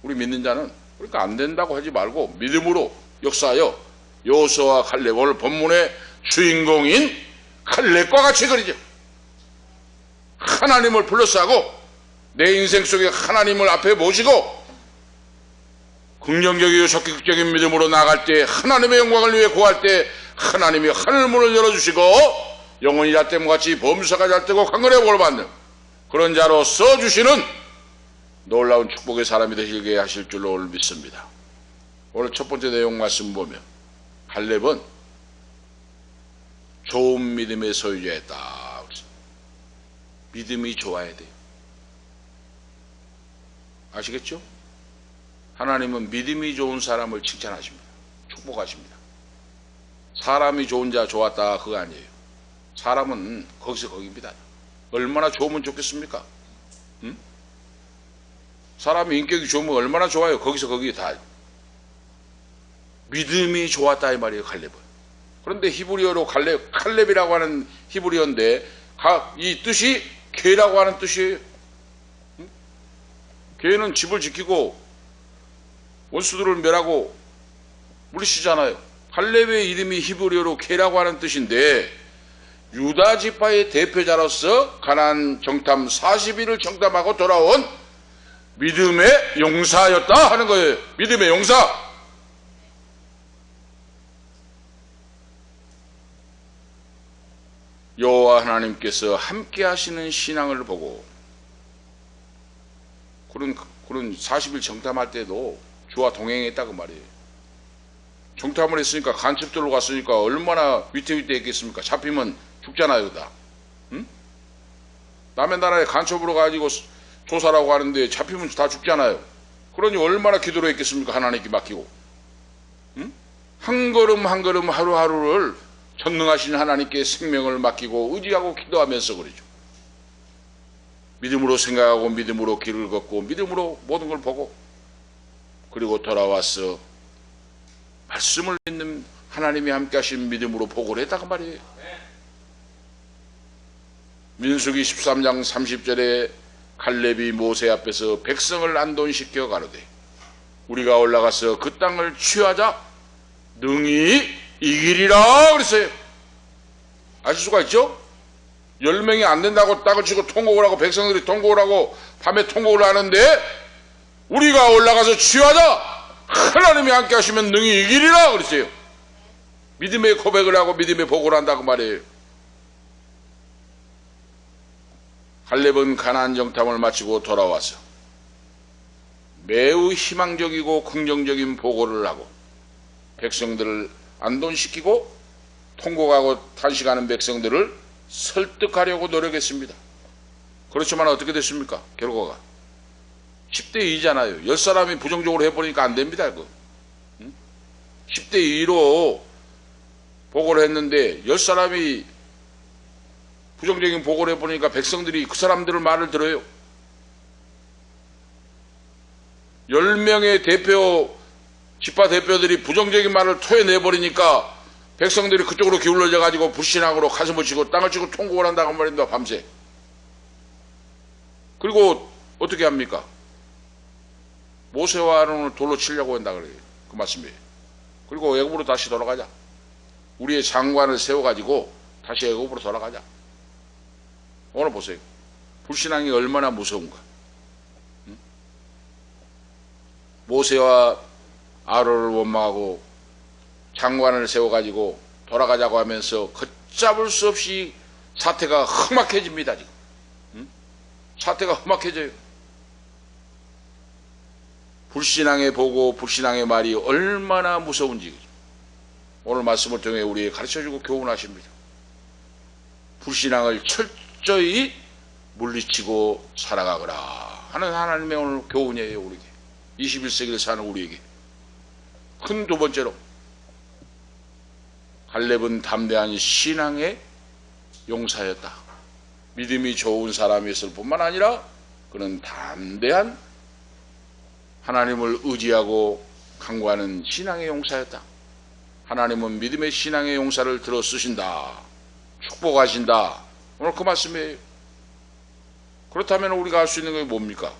S1: 우리 믿는 자는 그러니까 안 된다고 하지 말고 믿음으로 역사하여 여호수아와 갈렙, 오늘 본문의 주인공인 갈렙과 같이 그리죠. 하나님을 불러싸고 내 인생 속에 하나님을 앞에 모시고 긍정적이고 적극적인 믿음으로 나갈 때 하나님의 영광을 위해 구할 때 하나님이 하늘문을 열어주시고 영원히 잣대무같이 범사가 잣대고 강건의 복을 받는 그런 자로 써주시는 놀라운 축복의 사람이 되시게 하실 줄로 오늘 믿습니다. 오늘 첫 번째 내용 말씀 보면 갈렙은 좋은 믿음의 소유자였다. 믿음이 좋아야 돼요. 아시겠죠? 하나님은 믿음이 좋은 사람을 칭찬하십니다. 축복하십니다. 사람이 좋은 자 좋았다 그거 아니에요. 사람은 거기서 거기입니다. 얼마나 좋으면 좋겠습니까? 응? 사람이 인격이 좋으면 얼마나 좋아요. 거기서 거기 다. 믿음이 좋았다 이 말이에요. 갈렙은. 그런데 히브리어로 칼렙이라고 하는 히브리어인데 이 뜻이 개라고 하는 뜻이에요. 응? 개는 집을 지키고 원수들을 멸하고 물리치잖아요. 갈렙의 이름이 히브리어로 개라고 하는 뜻인데 유다 지파의 대표자로서 가나안 정탐 40일을 정탐하고 돌아온 믿음의 용사였다 하는 거예요. 믿음의 용사. 여호와 하나님께서 함께 하시는 신앙을 보고 그런 40일 정탐할 때도 주와 동행했다고 말이에요. 정탐을 했으니까 간첩들로 갔으니까 얼마나 위태위태했겠습니까? 잡히면 죽잖아요 다. 응? 남의 나라에 간첩으로 가지고 조사라고 하는데 잡히면 다 죽잖아요. 그러니 얼마나 기도를 했겠습니까? 하나님께 맡기고. 응? 한 걸음 한 걸음 하루하루를 전능하신 하나님께 생명을 맡기고 의지하고 기도하면서 그러죠. 믿음으로 생각하고 믿음으로 길을 걷고 믿음으로 모든 걸 보고 그리고 돌아와서 말씀을 믿는 하나님이 함께 하신 믿음으로 보고를 했다고 말이에요. 민수기 13장 30절에 갈렙이 모세 앞에서 백성을 안돈시켜 가로되 우리가 올라가서 그 땅을 취하자 능히 이기리라 그랬어요. 아실 수가 있죠? 10명이 안 된다고 땅을 치고 통곡을 하고 백성들이 통곡을 하고 밤에 통곡을 하는데 우리가 올라가서 취하자 하나님이 함께 하시면 능히 이기리라 그랬어요. 믿음의 고백을 하고 믿음의 보고를 한다고 말이에요. 갈렙은 가나안 정탐을 마치고 돌아와서 매우 희망적이고 긍정적인 보고를 하고 백성들을 안돈시키고 통곡하고 탄식하는 백성들을 설득하려고 노력했습니다. 그렇지만 어떻게 됐습니까? 결과가 10대 2잖아요. 10사람이 부정적으로 해버리니까 안 됩니다. 10대 2로 보고를 했는데 10사람이 부정적인 보고를 해보니까 백성들이 그 사람들의 말을 들어요. 10명의 지파 대표들이 부정적인 말을 토해내버리니까 백성들이 그쪽으로 기울어져가지고 불신앙으로 가슴을 치고 땅을 치고 통곡을 한다고 말입니다. 밤새. 그리고 어떻게 합니까? 모세와 아론을 돌로 치려고 한다 그래요. 그 말씀이에요. 그리고 애굽으로 다시 돌아가자. 우리의 장관을 세워가지고 다시 애굽으로 돌아가자. 오늘 보세요. 불신앙이 얼마나 무서운가. 응? 모세와 아론을 원망하고 장관을 세워가지고 돌아가자고 하면서 걷잡을 수 없이 사태가 험악해집니다. 지금. 응? 사태가 험악해져요. 불신앙의 보고 불신앙의 말이 얼마나 무서운지 오늘 말씀을 통해 우리에게 가르쳐주고 교훈하십니다. 불신앙을 철저히 물리치고 살아가거라 하는 하나님의 오늘 교훈이에요. 우리에게 21세기를 사는 우리에게. 큰 두 번째로 갈렙은 담대한 신앙의 용사였다. 믿음이 좋은 사람이었을 뿐만 아니라 그는 담대한 하나님을 의지하고 강구하는 신앙의 용사였다. 하나님은 믿음의 신앙의 용사를 들어 쓰신다. 축복하신다. 오늘 그 말씀이에요. 그렇다면 우리가 할 수 있는 게 뭡니까?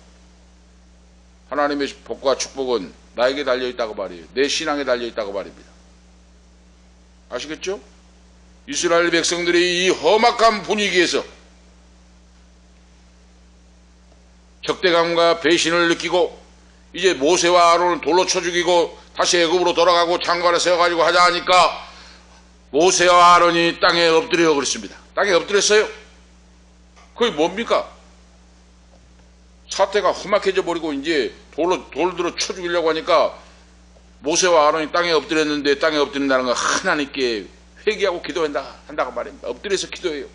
S1: 하나님의 복과 축복은 나에게 달려있다고 말이에요. 내 신앙에 달려있다고 말입니다. 아시겠죠? 이스라엘 백성들이 이 험악한 분위기에서 적대감과 배신을 느끼고 이제 모세와 아론을 돌로 쳐 죽이고 다시 애굽으로 돌아가고 장관을 세워가지고 하자 하니까 모세와 아론이 땅에 엎드려 그랬습니다. 땅에 엎드렸어요. 그게 뭡니까? 사태가 험악해져 버리고 이제 돌들어 쳐 죽이려고 하니까 모세와 아론이 땅에 엎드렸는데 땅에 엎드린다는 건 하나님께 회개하고 기도한다고 말입니다. 엎드려서 기도해요.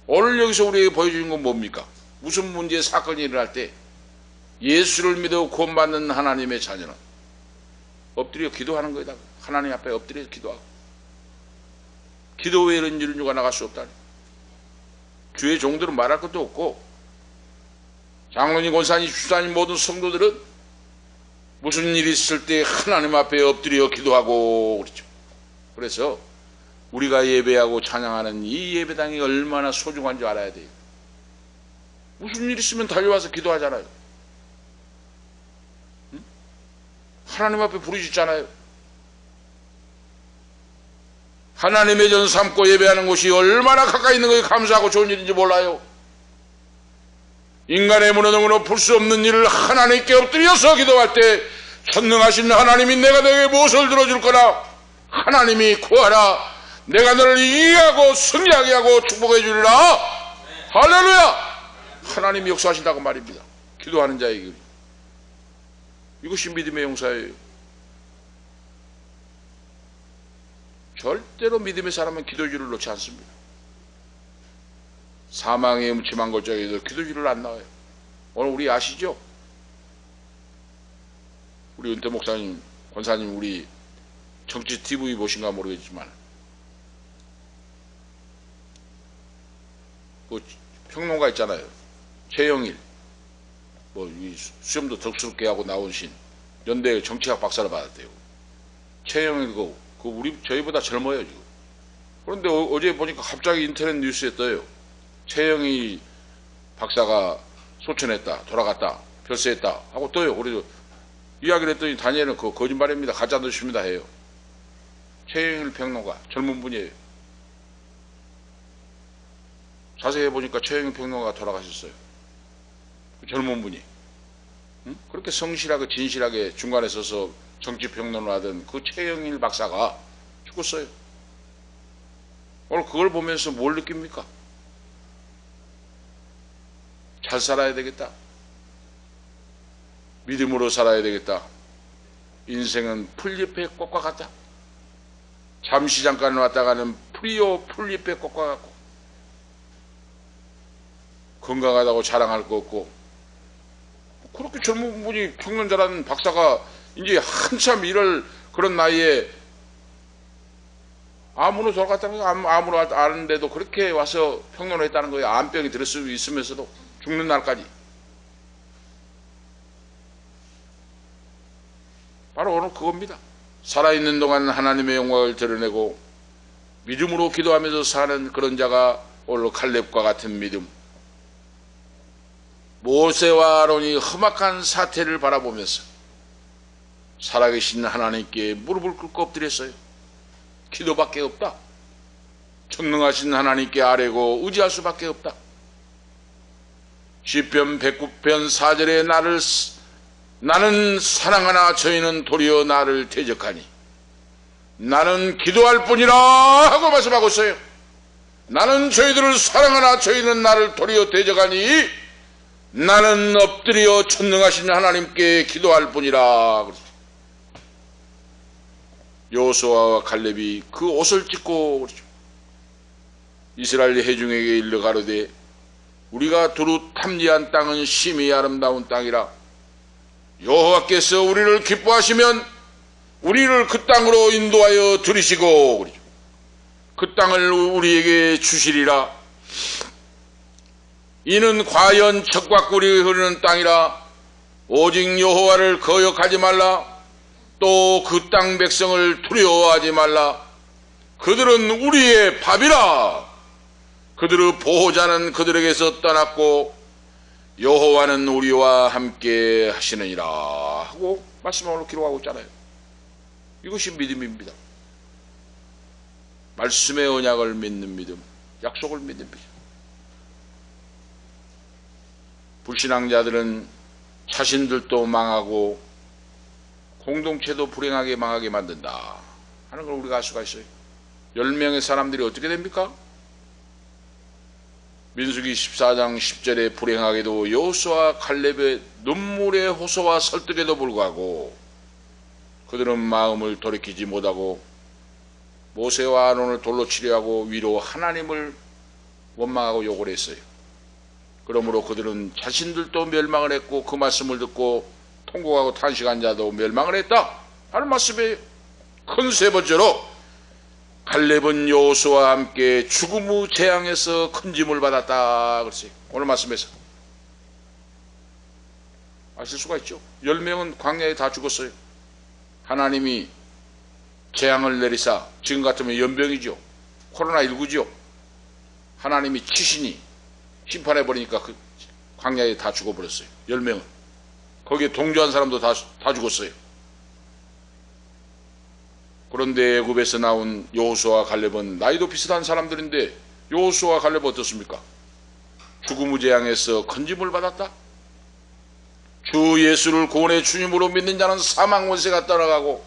S1: 오늘 여기서 우리에게 보여주는 건 뭡니까? 무슨 문제 사건이 일어날 때 예수를 믿어 구원받는 하나님의 자녀는 엎드려 기도하는 거다. 하나님 앞에 엎드려 기도하고. 기도 외에는 이런 일가 나갈 수 없다니. 교회 종들은 말할 것도 없고 장로님, 권사님, 주사님 모든 성도들은 무슨 일이 있을 때 하나님 앞에 엎드려 기도하고 그렇죠. 그래서 우리가 예배하고 찬양하는 이 예배당이 얼마나 소중한 줄 알아야 돼요. 무슨 일 있으면 달려와서 기도하잖아요. 응? 하나님 앞에 부르짖잖아요. 하나님의 전 삼고 예배하는 곳이 얼마나 가까이 있는 것이 감사하고 좋은 일인지 몰라요. 인간의 무너짐으로 풀 수 없는 일을 하나님께 엎드려서 기도할 때 전능하신 하나님이 내가 너에게 무엇을 들어줄 거라. 하나님이 구하라. 내가 너를 이해하고 승리하게 하고 축복해 주리라. 할렐루야. 하나님이 역사하신다고 말입니다. 기도하는 자에게. 이것이 믿음의 용사예요. 절대로 믿음의 사람은 기도주를 놓지 않습니다. 사망의 음침한 골짜기에도 기도주를 안 나와요. 오늘 우리 아시죠? 우리 은퇴 목사님, 권사님, 우리 정치 TV 보신가 모르겠지만 그 평론가 있잖아요. 최영일, 수염도 덕스럽게 하고 나오신 연대 정치학 박사를 받았대요. 최영일 저희보다 젊어요 지금. 그런데 어제 보니까 갑자기 인터넷 뉴스에 떠요. 최영일 박사가 소천했다, 돌아갔다, 별세했다 하고 떠요. 그래서 이야기를 했더니 다니엘은 그거 거짓말입니다, 가짜 뉴스입니다 해요. 최영일 평론가, 젊은 분이에요. 자세히 보니까 최영일 평론가가 돌아가셨어요. 그 젊은 분이. 응? 그렇게 성실하게 진실하게 중간에 서서 정치평론을 하던 그 최영일 박사가 죽었어요. 오늘 그걸 보면서 뭘 느낍니까? 잘 살아야 되겠다. 믿음으로 살아야 되겠다. 인생은 풀잎의 꽃과 같다. 잠시 잠깐 왔다 가는 풀잎의 꽃과 같고 건강하다고 자랑할 거 없고 그렇게 젊은 분이 평론자라는 박사가 이제 한참 일할 그런 나이에 암으로 돌아갔다는 거예요. 암으로 아는데도 그렇게 와서 평론했다는 거예요. 암병이 들을 수 있으면서도 죽는 날까지. 바로 오늘 그겁니다. 살아있는 동안 하나님의 영광을 드러내고 믿음으로 기도하면서 사는 그런 자가 오늘 칼렙과 같은 믿음. 모세와 아론이 험악한 사태를 바라보면서 살아계신 하나님께 무릎을 꿇고 엎드렸어요. 기도밖에 없다. 전능하신 하나님께 아뢰고 의지할 수밖에 없다. 시편 109편 4절에 나는 사랑하나 저희는 도리어 나를 대적하니 나는 기도할 뿐이라 하고 말씀하고 있어요. 나는 저희들을 사랑하나 저희는 나를 도리어 대적하니 나는 엎드려 전능하신 하나님께 기도할 뿐이라. 여호수아와 갈렙이 그 옷을 찢고 그러죠. 이스라엘 회중에게 일러 가로되 우리가 두루 탐지한 땅은 심히 아름다운 땅이라 여호와께서 우리를 기뻐하시면 우리를 그 땅으로 인도하여 들이시고 그러죠. 그 땅을 우리에게 주시리라. 이는 과연 젖과 꿀이 흐르는 땅이라 오직 여호와를 거역하지 말라. 또 그 땅 백성을 두려워하지 말라. 그들은 우리의 밥이라. 그들의 보호자는 그들에게서 떠났고 여호와는 우리와 함께 하시느니라 하고 말씀을 기록하고 있잖아요. 이것이 믿음입니다. 말씀의 언약을 믿는 믿음, 약속을 믿는 믿음. 불신앙자들은 자신들도 망하고 공동체도 불행하게 망하게 만든다 하는 걸 우리가 알 수가 있어요. 10명의 사람들이 어떻게 됩니까? 민수기 14장 10절에 불행하게도 여호수아 갈렙의 눈물의 호소와 설득에도 불구하고 그들은 마음을 돌이키지 못하고 모세와 아론을 돌로 치려하고 위로 하나님을 원망하고 욕을 했어요. 그러므로 그들은 자신들도 멸망을 했고 그 말씀을 듣고 통곡하고 탄식한 자도 멸망을 했다 하는 말씀이에요. 큰 세 번째로 갈렙은 여호수아와 함께 죽음의 재앙에서 큰 짐을 받았다 그랬어요. 오늘 말씀에서 아실 수가 있죠. 10명은 광야에 다 죽었어요. 하나님이 재앙을 내리사 지금 같으면 연병이죠. 코로나19죠. 하나님이 치신이 심판해버리니까 그 광야에 다 죽어버렸어요. 10명은. 거기에 동조한 사람도 다 죽었어요. 그런데 애굽에서 나온 여호수아와 갈렙은 나이도 비슷한 사람들인데 여호수아와 갈렙은 어떻습니까? 죽음의 재앙에서 건짐을 받았다. 주 예수를 구원의 주님으로 믿는 자는 사망 원세가 떠나가고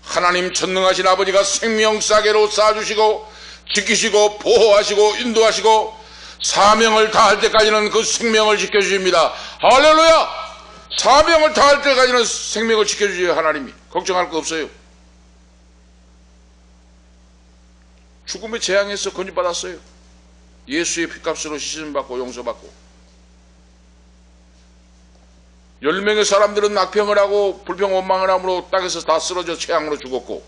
S1: 하나님 전능하신 아버지가 생명 싸게로 쌓아주시고 지키시고 보호하시고 인도하시고 사명을 다할 때까지는 그 생명을 지켜주십니다. 할렐루야! 사명을 다할 때까지는 생명을 지켜주세요. 하나님이 걱정할 거 없어요. 죽음의 재앙에서 건집받았어요. 예수의 피값으로 씻음받고 용서받고 10명의 사람들은 낙평을 하고 불평 원망을 함으로 땅에서 다 쓰러져 재앙으로 죽었고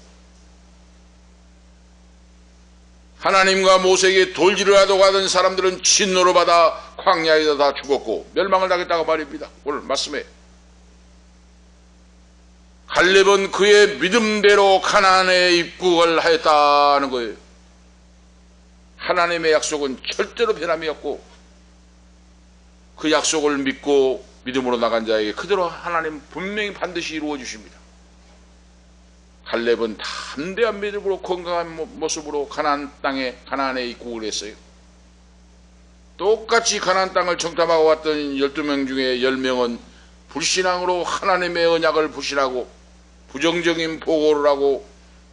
S1: 하나님과 모세에게 돌질을 하러 가던 사람들은 진노로 받아 광야에다 다 죽었고 멸망을 당했다고 말입니다. 오늘 말씀에 갈렙은 그의 믿음대로 가나안에 입국을 하였다는 거예요. 하나님의 약속은 절대로 변함이 없고 그 약속을 믿고 믿음으로 나간 자에게 그대로 하나님 분명히 반드시 이루어 주십니다. 갈렙은 담대한 믿음으로 건강한 모습으로 가나안에 입국을 했어요. 똑같이 가나안 땅을 정탐하고 왔던 12명 중에 10명은 불신앙으로 하나님의 언약을 불신하고 부정적인 보고를 하고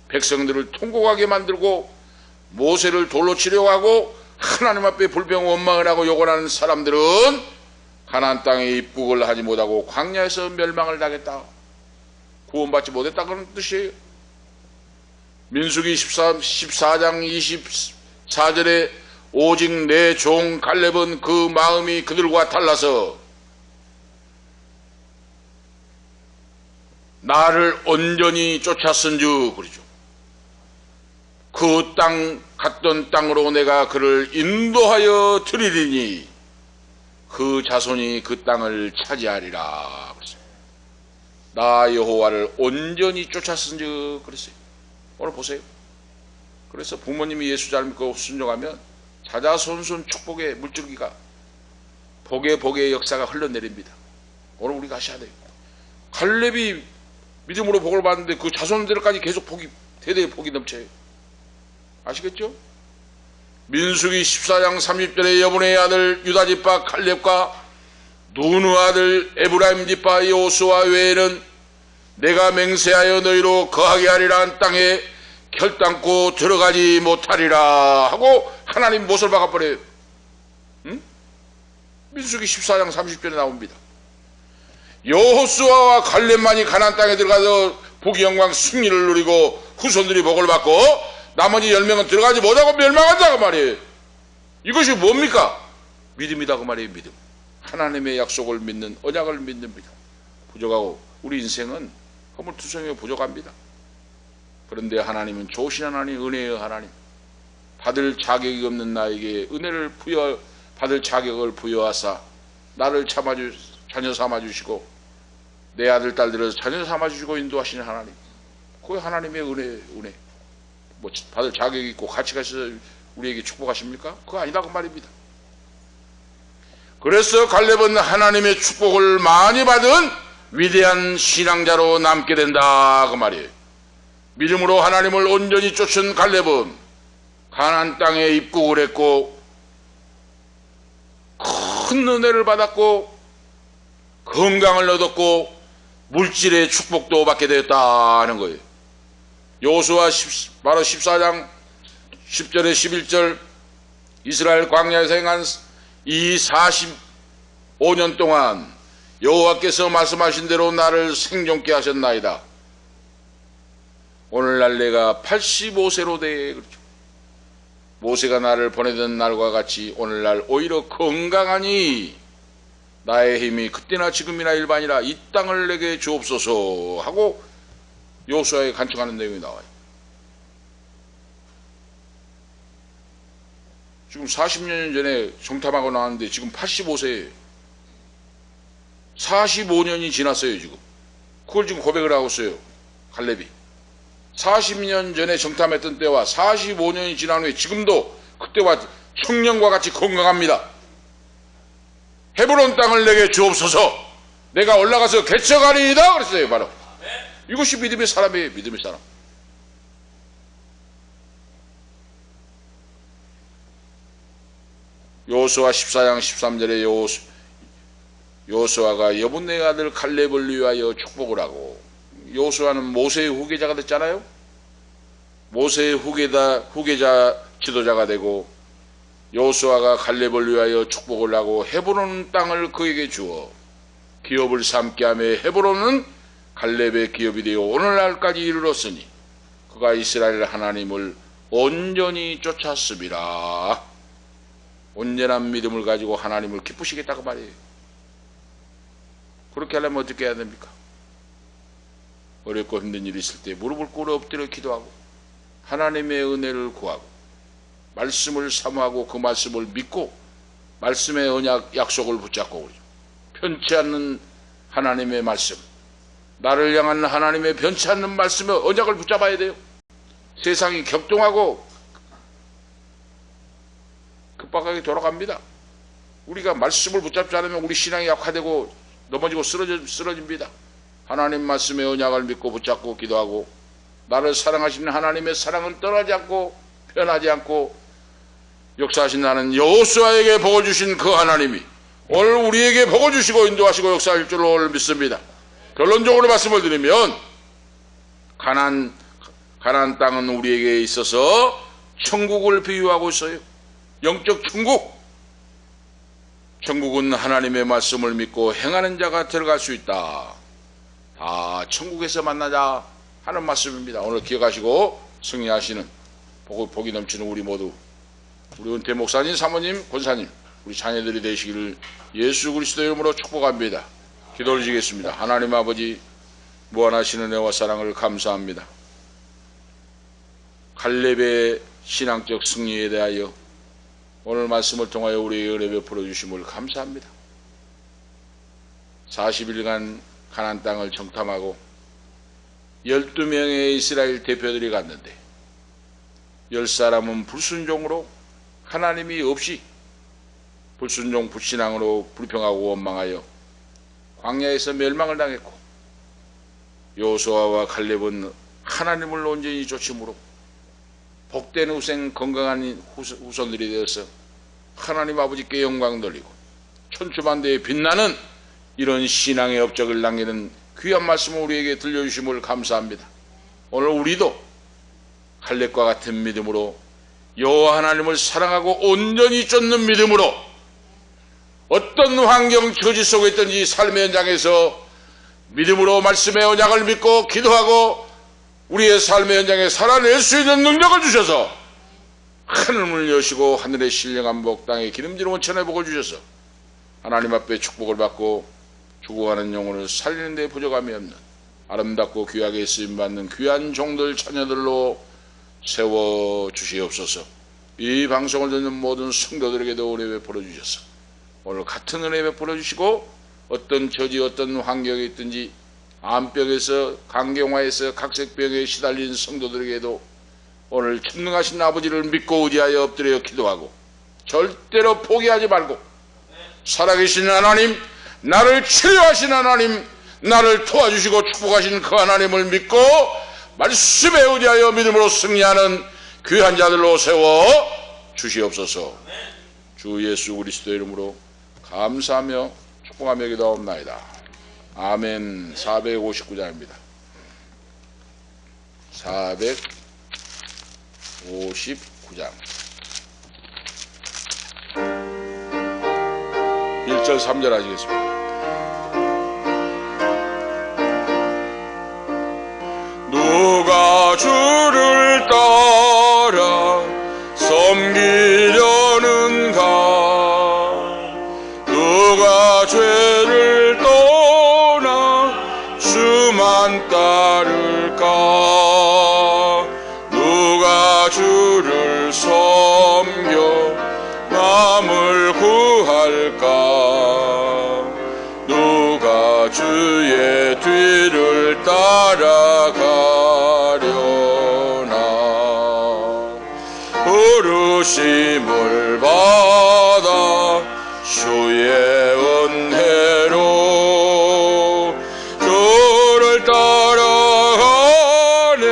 S1: 백성들을 통곡하게 만들고 모세를 돌로 치려고 하고 하나님 앞에 불평 원망을 하고 욕을 하는 사람들은 가나안 땅에 입국을 하지 못하고 광야에서 멸망을 당했다. 구원받지 못했다 그런 뜻이에요. 민수기 14장 24절에 오직 내 종 갈렙은 그 마음이 그들과 달라서 나를 온전히 쫓았은즉 그러죠. 그 땅 갔던 땅으로 내가 그를 인도하여 드리리니 그 자손이 그 땅을 차지하리라. 나 여호와를 온전히 쫓았은즉 그랬어요. 오늘 보세요. 그래서 부모님이 예수 잘 믿고 순종하면 자자손손 축복의 물줄기가 복의 역사가 흘러내립니다. 오늘 우리가 하셔야 돼요. 갈렙이 믿음으로 복을 받는데 그 자손들까지 계속 대대의 복이 넘쳐요. 아시겠죠? 민수기 14장 30절에 여분의 아들 유다 지파 갈렙과 누누 아들 에브라임 지파 여호수아 외에는 내가 맹세하여 너희로 거하게 하리라 한 땅에 결단코 들어가지 못하리라 하고 하나님 못을 박아버려요. 응? 민수기 14장 30절에 나옵니다. 여호수아와 갈렙만이 가나안 땅에 들어가서 복의 영광 승리를 누리고 후손들이 복을 받고 나머지 10명은 들어가지 못하고 멸망한다 그 말이에요. 이것이 뭡니까? 믿음이다 그 말이에요. 믿음. 하나님의 약속을 믿는 언약을 믿는 믿음. 부족하고 우리 인생은 허물투성이고 부족합니다. 그런데 하나님은 좋으신 하나님, 은혜의 하나님, 받을 자격이 없는 나에게 은혜를 받을 자격을 부여하사 나를 자녀 삼아주시고 내 아들 딸들을 자녀 삼아주시고 인도하시는 하나님, 그 하나님의 은혜 뭐 받을 자격이 있고 가치가 있어서 우리에게 축복하십니까? 그거 아니다 그 말입니다. 그래서 갈렙은 하나님의 축복을 많이 받은 위대한 신앙자로 남게 된다 그 말이에요. 믿음으로 하나님을 온전히 쫓은 갈렙은 가나안 땅에 입국을 했고 큰 은혜를 받았고 건강을 얻었고 물질의 축복도 받게 되었다는 거예요. 여호수아 바로 14장 10절에 11절 이스라엘 광야에서 행한 이 45년 동안 여호와께서 말씀하신 대로 나를 생존케 하셨나이다. 오늘날 내가 85세로 돼 그렇죠. 모세가 나를 보내던 날과 같이 오늘날 오히려 건강하니 나의 힘이 그때나 지금이나 일반이라 이 땅을 내게 주옵소서 하고 여호수아에 간청하는 내용이 나와요. 지금 40년 전에 정탐하고 나왔는데 지금 85세예요. 45년이 지났어요 지금. 그걸 지금 고백을 하고 있어요 갈렙이. 40년 전에 정탐했던 때와 45년이 지난 후에 지금도 그때와 청년과 같이 건강합니다. 헤브론 땅을 내게 주옵소서 내가 올라가서 개척하리이다 그랬어요. 바로 이것이 믿음의 사람이에요. 믿음의 사람. 여호수아 14장 13절에 여호수아가 여분의 아들 갈렙을 위하여 축복을 하고, 여호수아는 모세의 후계자가 됐잖아요. 모세의 후계자 지도자가 되고 여호수아가 갈렙을 위하여 축복을 하고 헤브론 땅을 그에게 주어 기업을 삼게 하며 헤브론은 갈렙의 기업이 되어 오늘날까지 이르렀으니 그가 이스라엘 하나님을 온전히 쫓았음이라. 온전한 믿음을 가지고 하나님을 기쁘시겠다고 말이에요. 그렇게 하려면 어떻게 해야 됩니까? 어렵고 힘든 일이 있을 때 무릎을 꿇어 엎드려 기도하고 하나님의 은혜를 구하고 말씀을 사모하고 그 말씀을 믿고 말씀의 언약 약속을 붙잡고 그러죠. 편치 않는 하나님의 말씀, 나를 향한 하나님의 변치 않는 말씀의 언약을 붙잡아야 돼요. 세상이 격동하고 급박하게 돌아갑니다. 우리가 말씀을 붙잡지 않으면 우리 신앙이 약화되고 넘어지고 쓰러집니다. 하나님 말씀의 언약을 믿고 붙잡고 기도하고 나를 사랑하시는 하나님의 사랑을 떠나지 않고 변하지 않고 역사하신 나는 여호수아에게 복을 주신 그 하나님이 오늘 우리에게 복을 주시고 인도하시고 역사할 줄로 믿습니다. 결론적으로 말씀을 드리면 가나안 땅은 우리에게 있어서 천국을 비유하고 있어요. 영적 천국. 천국은 하나님의 말씀을 믿고 행하는 자가 들어갈 수 있다. 다 천국에서 만나자 하는 말씀입니다. 오늘 기억하시고 승리하시는 복이 넘치는 우리 모두, 우리 은퇴 목사님, 사모님, 권사님, 우리 자녀들이 되시기를 예수 그리스도의 이름으로 축복합니다. 기도 올리시겠습니다. 하나님 아버지, 무한하신 은혜와 사랑을 감사합니다. 갈렙의 신앙적 승리에 대하여 오늘 말씀을 통하여 우리에게 은혜 베풀어 주심을 감사합니다. 40일간 가나안 땅을 정탐하고 12명의 이스라엘 대표들이 갔는데 10사람은 불순종으로 하나님이 없이 불순종 불신앙으로 불평하고 원망하여 광야에서 멸망을 당했고, 여호수아와 갈렙은 하나님을 온전히 좇음으로 복된 후생 건강한 후손들이 되어서 하나님 아버지께 영광 돌리고 천추만대에 빛나는 이런 신앙의 업적을 남기는 귀한 말씀을 우리에게 들려주심을 감사합니다. 오늘 우리도 갈렙과 같은 믿음으로 여호와 하나님을 사랑하고 온전히 쫓는 믿음으로 어떤 환경 처지 속에 있든지 삶의 현장에서 믿음으로 말씀의 언약을 믿고 기도하고 우리의 삶의 현장에 살아낼 수 있는 능력을 주셔서 하늘문을 여시고 하늘의 신령한 복, 땅의 기름진 원천의 복을 주셔서 하나님 앞에 축복을 받고 죽어가는 영혼을 살리는 데 부족함이 없는 아름답고 귀하게 쓰임받는 귀한 종들 자녀들로 세워주시옵소서. 이 방송을 듣는 모든 성도들에게도 은혜 베풀어 주셔서 오늘 같은 은혜 베풀어 주시고 어떤 처지 어떤 환경에 있든지 암병에서 간경화에서 각색병에 시달린 성도들에게도 오늘 전능하신 아버지를 믿고 의지하여 엎드려 기도하고 절대로 포기하지 말고 살아계신 하나님, 나를 치료하신 하나님, 나를 도와주시고 축복하신 그 하나님을 믿고 말씀에 의지하여 믿음으로 승리하는 귀한 자들로 세워 주시옵소서. 주 예수 그리스도의 이름으로 감사하며 축복하며 기도하옵나이다. 아멘. 459장입니다. 459장 1절 3절 하시겠습니다. 누가 주를 따라 섬기려는가? 누가 죄를 떠나 주만 따를까? 누가 주를 섬겨 남을 구할까? 누가 주의 뒤를 따라가려나? 부르심을 받아 주의 은혜로 주를 따라가네.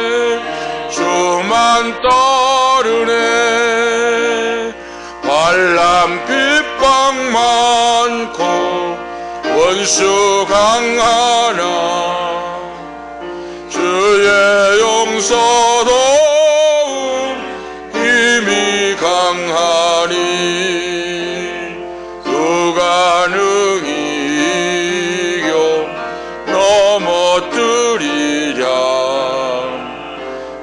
S1: 주만 따르네. 환난 핍박 많고 원수 강하나 주의 용서도 힘이 강하니 누가 능히 이겨 넘어뜨리랴?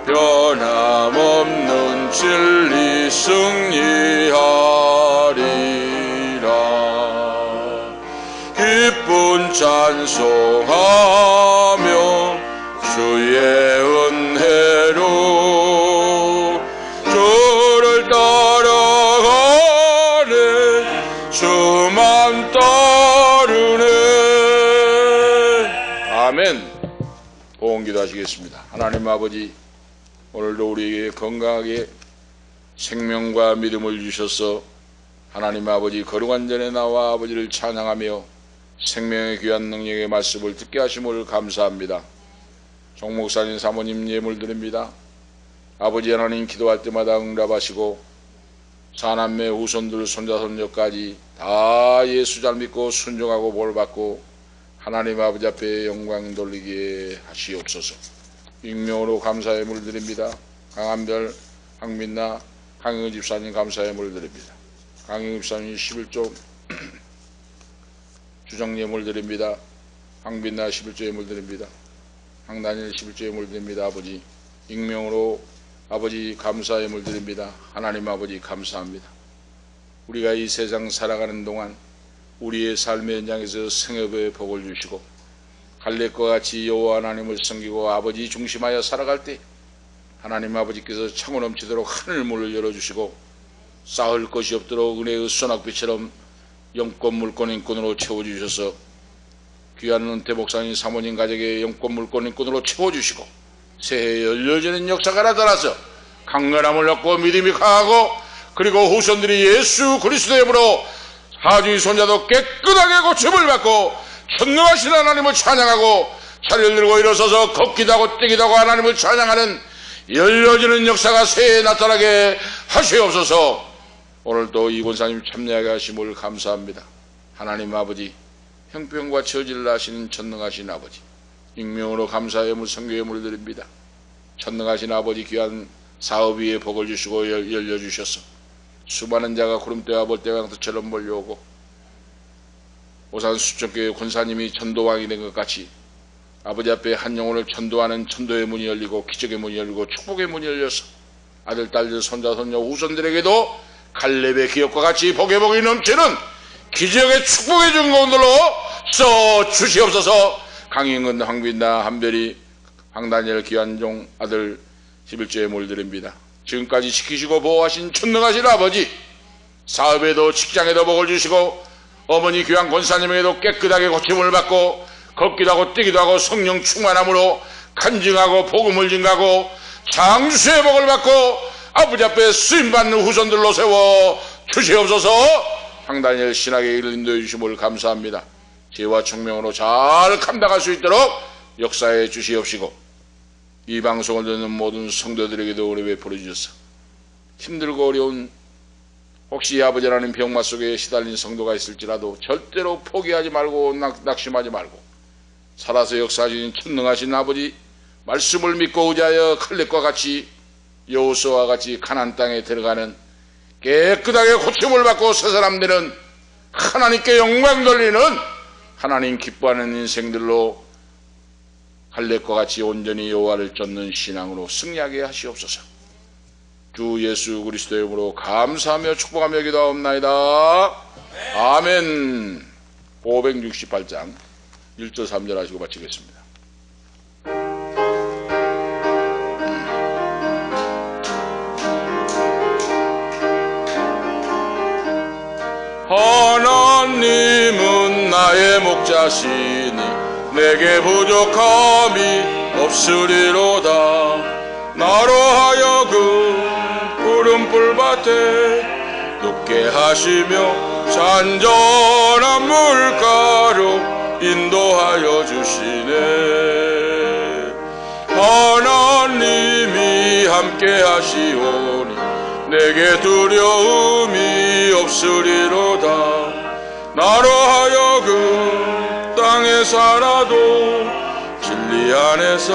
S1: 변함없는 진리 승리하리라. 기쁜 찬송하며 주의 은혜로 주를 따라가네. 주만 따르네. 아멘. 보온기도 하시겠습니다. 하나님 아버지, 오늘도 우리에게 건강하게 생명과 믿음을 주셔서 하나님 아버지 거룩한 전에 나와 아버지를 찬양하며 생명의 귀한 능력의 말씀을 듣게 하심을 감사합니다. 종목사님 사모님 예물 드립니다. 아버지 하나님 기도할 때마다 응답하시고 사남매 후손들 손자 손녀까지 다 예수 잘 믿고 순종하고 복받고 하나님 아버지 앞에 영광 돌리게 하시옵소서. 익명으로 감사의 물 드립니다. 강한별, 황민나, 강영은 집사님 감사의 물 드립니다. 강영은 집사님 11조 주정 예물 드립니다. 황민나 11조 예물 드립니다. 황다니엘 11조 예물 드립니다. 아버지 익명으로 아버지 감사의 예물 드립니다. 하나님 아버지 감사합니다. 우리가 이 세상 살아가는 동안 우리의 삶의 현장에서 성협의 복을 주시고 갈렙과 같이 여호와 하나님을 섬기고 아버지 중심하여 살아갈 때 하나님 아버지께서 차고 넘치도록 하늘문을 열어주시고 쌓을 것이 없도록 은혜의 소낙비처럼 영권 물권 인권으로 채워주셔서 귀한 은퇴 목사님 사모님 가족의 영권 물권 인권으로 채워주시고 새해 열려지는 역사가 나타나서 강건함을 얻고 믿음이 강하고 그리고 후손들이 예수 그리스도의 이름으로 사주의 손자도 깨끗하게 고침을 받고 전능하신 하나님을 찬양하고 차를 들고 일어서서 걷기도 하고 뛰기도 하고 하나님을 찬양하는 열려지는 역사가 새해에 나타나게 하시옵소서. 오늘도 이 권사님 참여하게 하심을 감사합니다. 하나님 아버지, 형편과 처지를 아시는 전능하신 아버지, 익명으로 감사의 물 성교의 물을 드립니다. 전능하신 아버지 귀한 사업 위에 복을 주시고 열려주셔서 수많은 자가 구름대와 벌떼강터처럼 몰려오고 오산 수천교회 권사님이 전도왕이 된 것 같이 아버지 앞에 한 영혼을 전도하는 전도의 문이 열리고 기적의 문이 열리고 축복의 문이 열려서 아들, 딸들, 손자, 손녀, 후손들에게도 갈렙의 기업과 같이 복의 복이 넘치는 기적의 축복의 증거들로 써 주시옵소서. 강인근, 황빈나, 한별이, 황다니엘, 기환종 아들 11조에 물드립니다. 지금까지 지키시고 보호하신 전능하신 아버지, 사업에도 직장에도 복을 주시고 어머니 귀한 권사님에게도 깨끗하게 고침을 받고 걷기도 하고 뛰기도 하고 성령 충만함으로 간증하고 복음을 증가하고 장수의 복을 받고 아버지 앞에 쓰임받는 후손들로 세워 주시옵소서. 황다니엘 신학의 길을 인도해 주심을 감사합니다. 지혜와 총명으로 잘 감당할 수 있도록 역사해 주시옵시고 이 방송을 듣는 모든 성도들에게도 은혜 베풀어 주셔서 힘들고 어려운 혹시 아버지 하나님 병마 속에 시달린 성도가 있을지라도 절대로 포기하지 말고 낙심하지 말고 살아서 역사하신 천능하신 아버지 말씀을 믿고 의지하여 칼렙과 같이 여호수아와 같이 가나안 땅에 들어가는 깨끗하게 고침을 받고 새 사람 되는 하나님께 영광 돌리는 하나님 기뻐하는 인생들로 칼렙과 같이 온전히 여호와를 쫓는 신앙으로 승리하게 하시옵소서. 주 예수 그리스도의 이름으로 감사하며 축복하며 기도하옵나이다. 아멘. 568장 1절 3절 하시고 마치겠습니다. 하나님은 나의 목자시니 내게 부족함이 없으리로다. 나로 하여금 푸른 뿔밭에 눕게 하시며 잔전한 물가로 인도하여 주시네. 하나님이 함께 하시오니 내게 두려움이 없으리로다. 나로 하여금 땅에 살아도 진리 안에서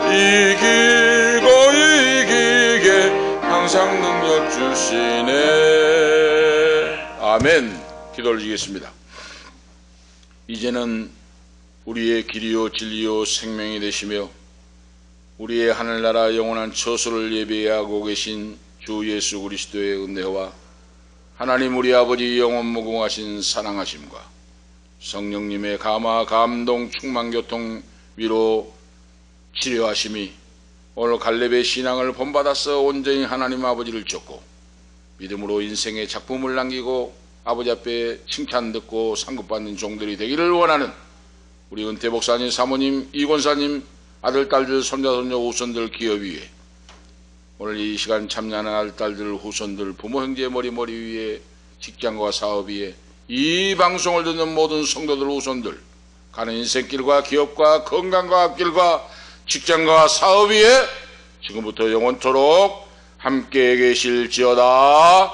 S1: 이기고 이기게 항상 능력 주시네. 아멘. 기도 올리겠습니다. 이제는 우리의 길이요 진리요 생명이 되시며 우리의 하늘나라 영원한 처소를 예비하고 계신 주 예수 그리스도의 은혜와 하나님 우리 아버지 영원 무궁하신 사랑하심과 성령님의 감화 감동 충만 교통 위로 치료하심이 오늘 갈렙의 신앙을 본받아서 온전히 하나님 아버지를 쫓고 믿음으로 인생의 작품을 남기고 아버지 앞에 칭찬 듣고 상급받는 종들이 되기를 원하는 우리 은퇴 목사님, 사모님, 이권사님, 아들, 딸들, 손자, 손녀, 후손들 기업 위에 오늘 이 시간 참여하는 아들, 딸들, 후손들, 부모, 형제 머리 위에 직장과 사업 위에 이 방송을 듣는 모든 성도들, 후손들 가는 인생길과 기업과 건강과 앞길과 직장과 사업 위에 지금부터 영원토록 함께 계실지어다.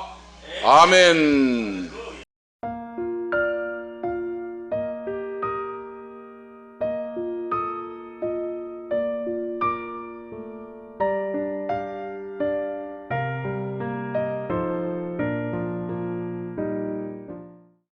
S1: 아멘.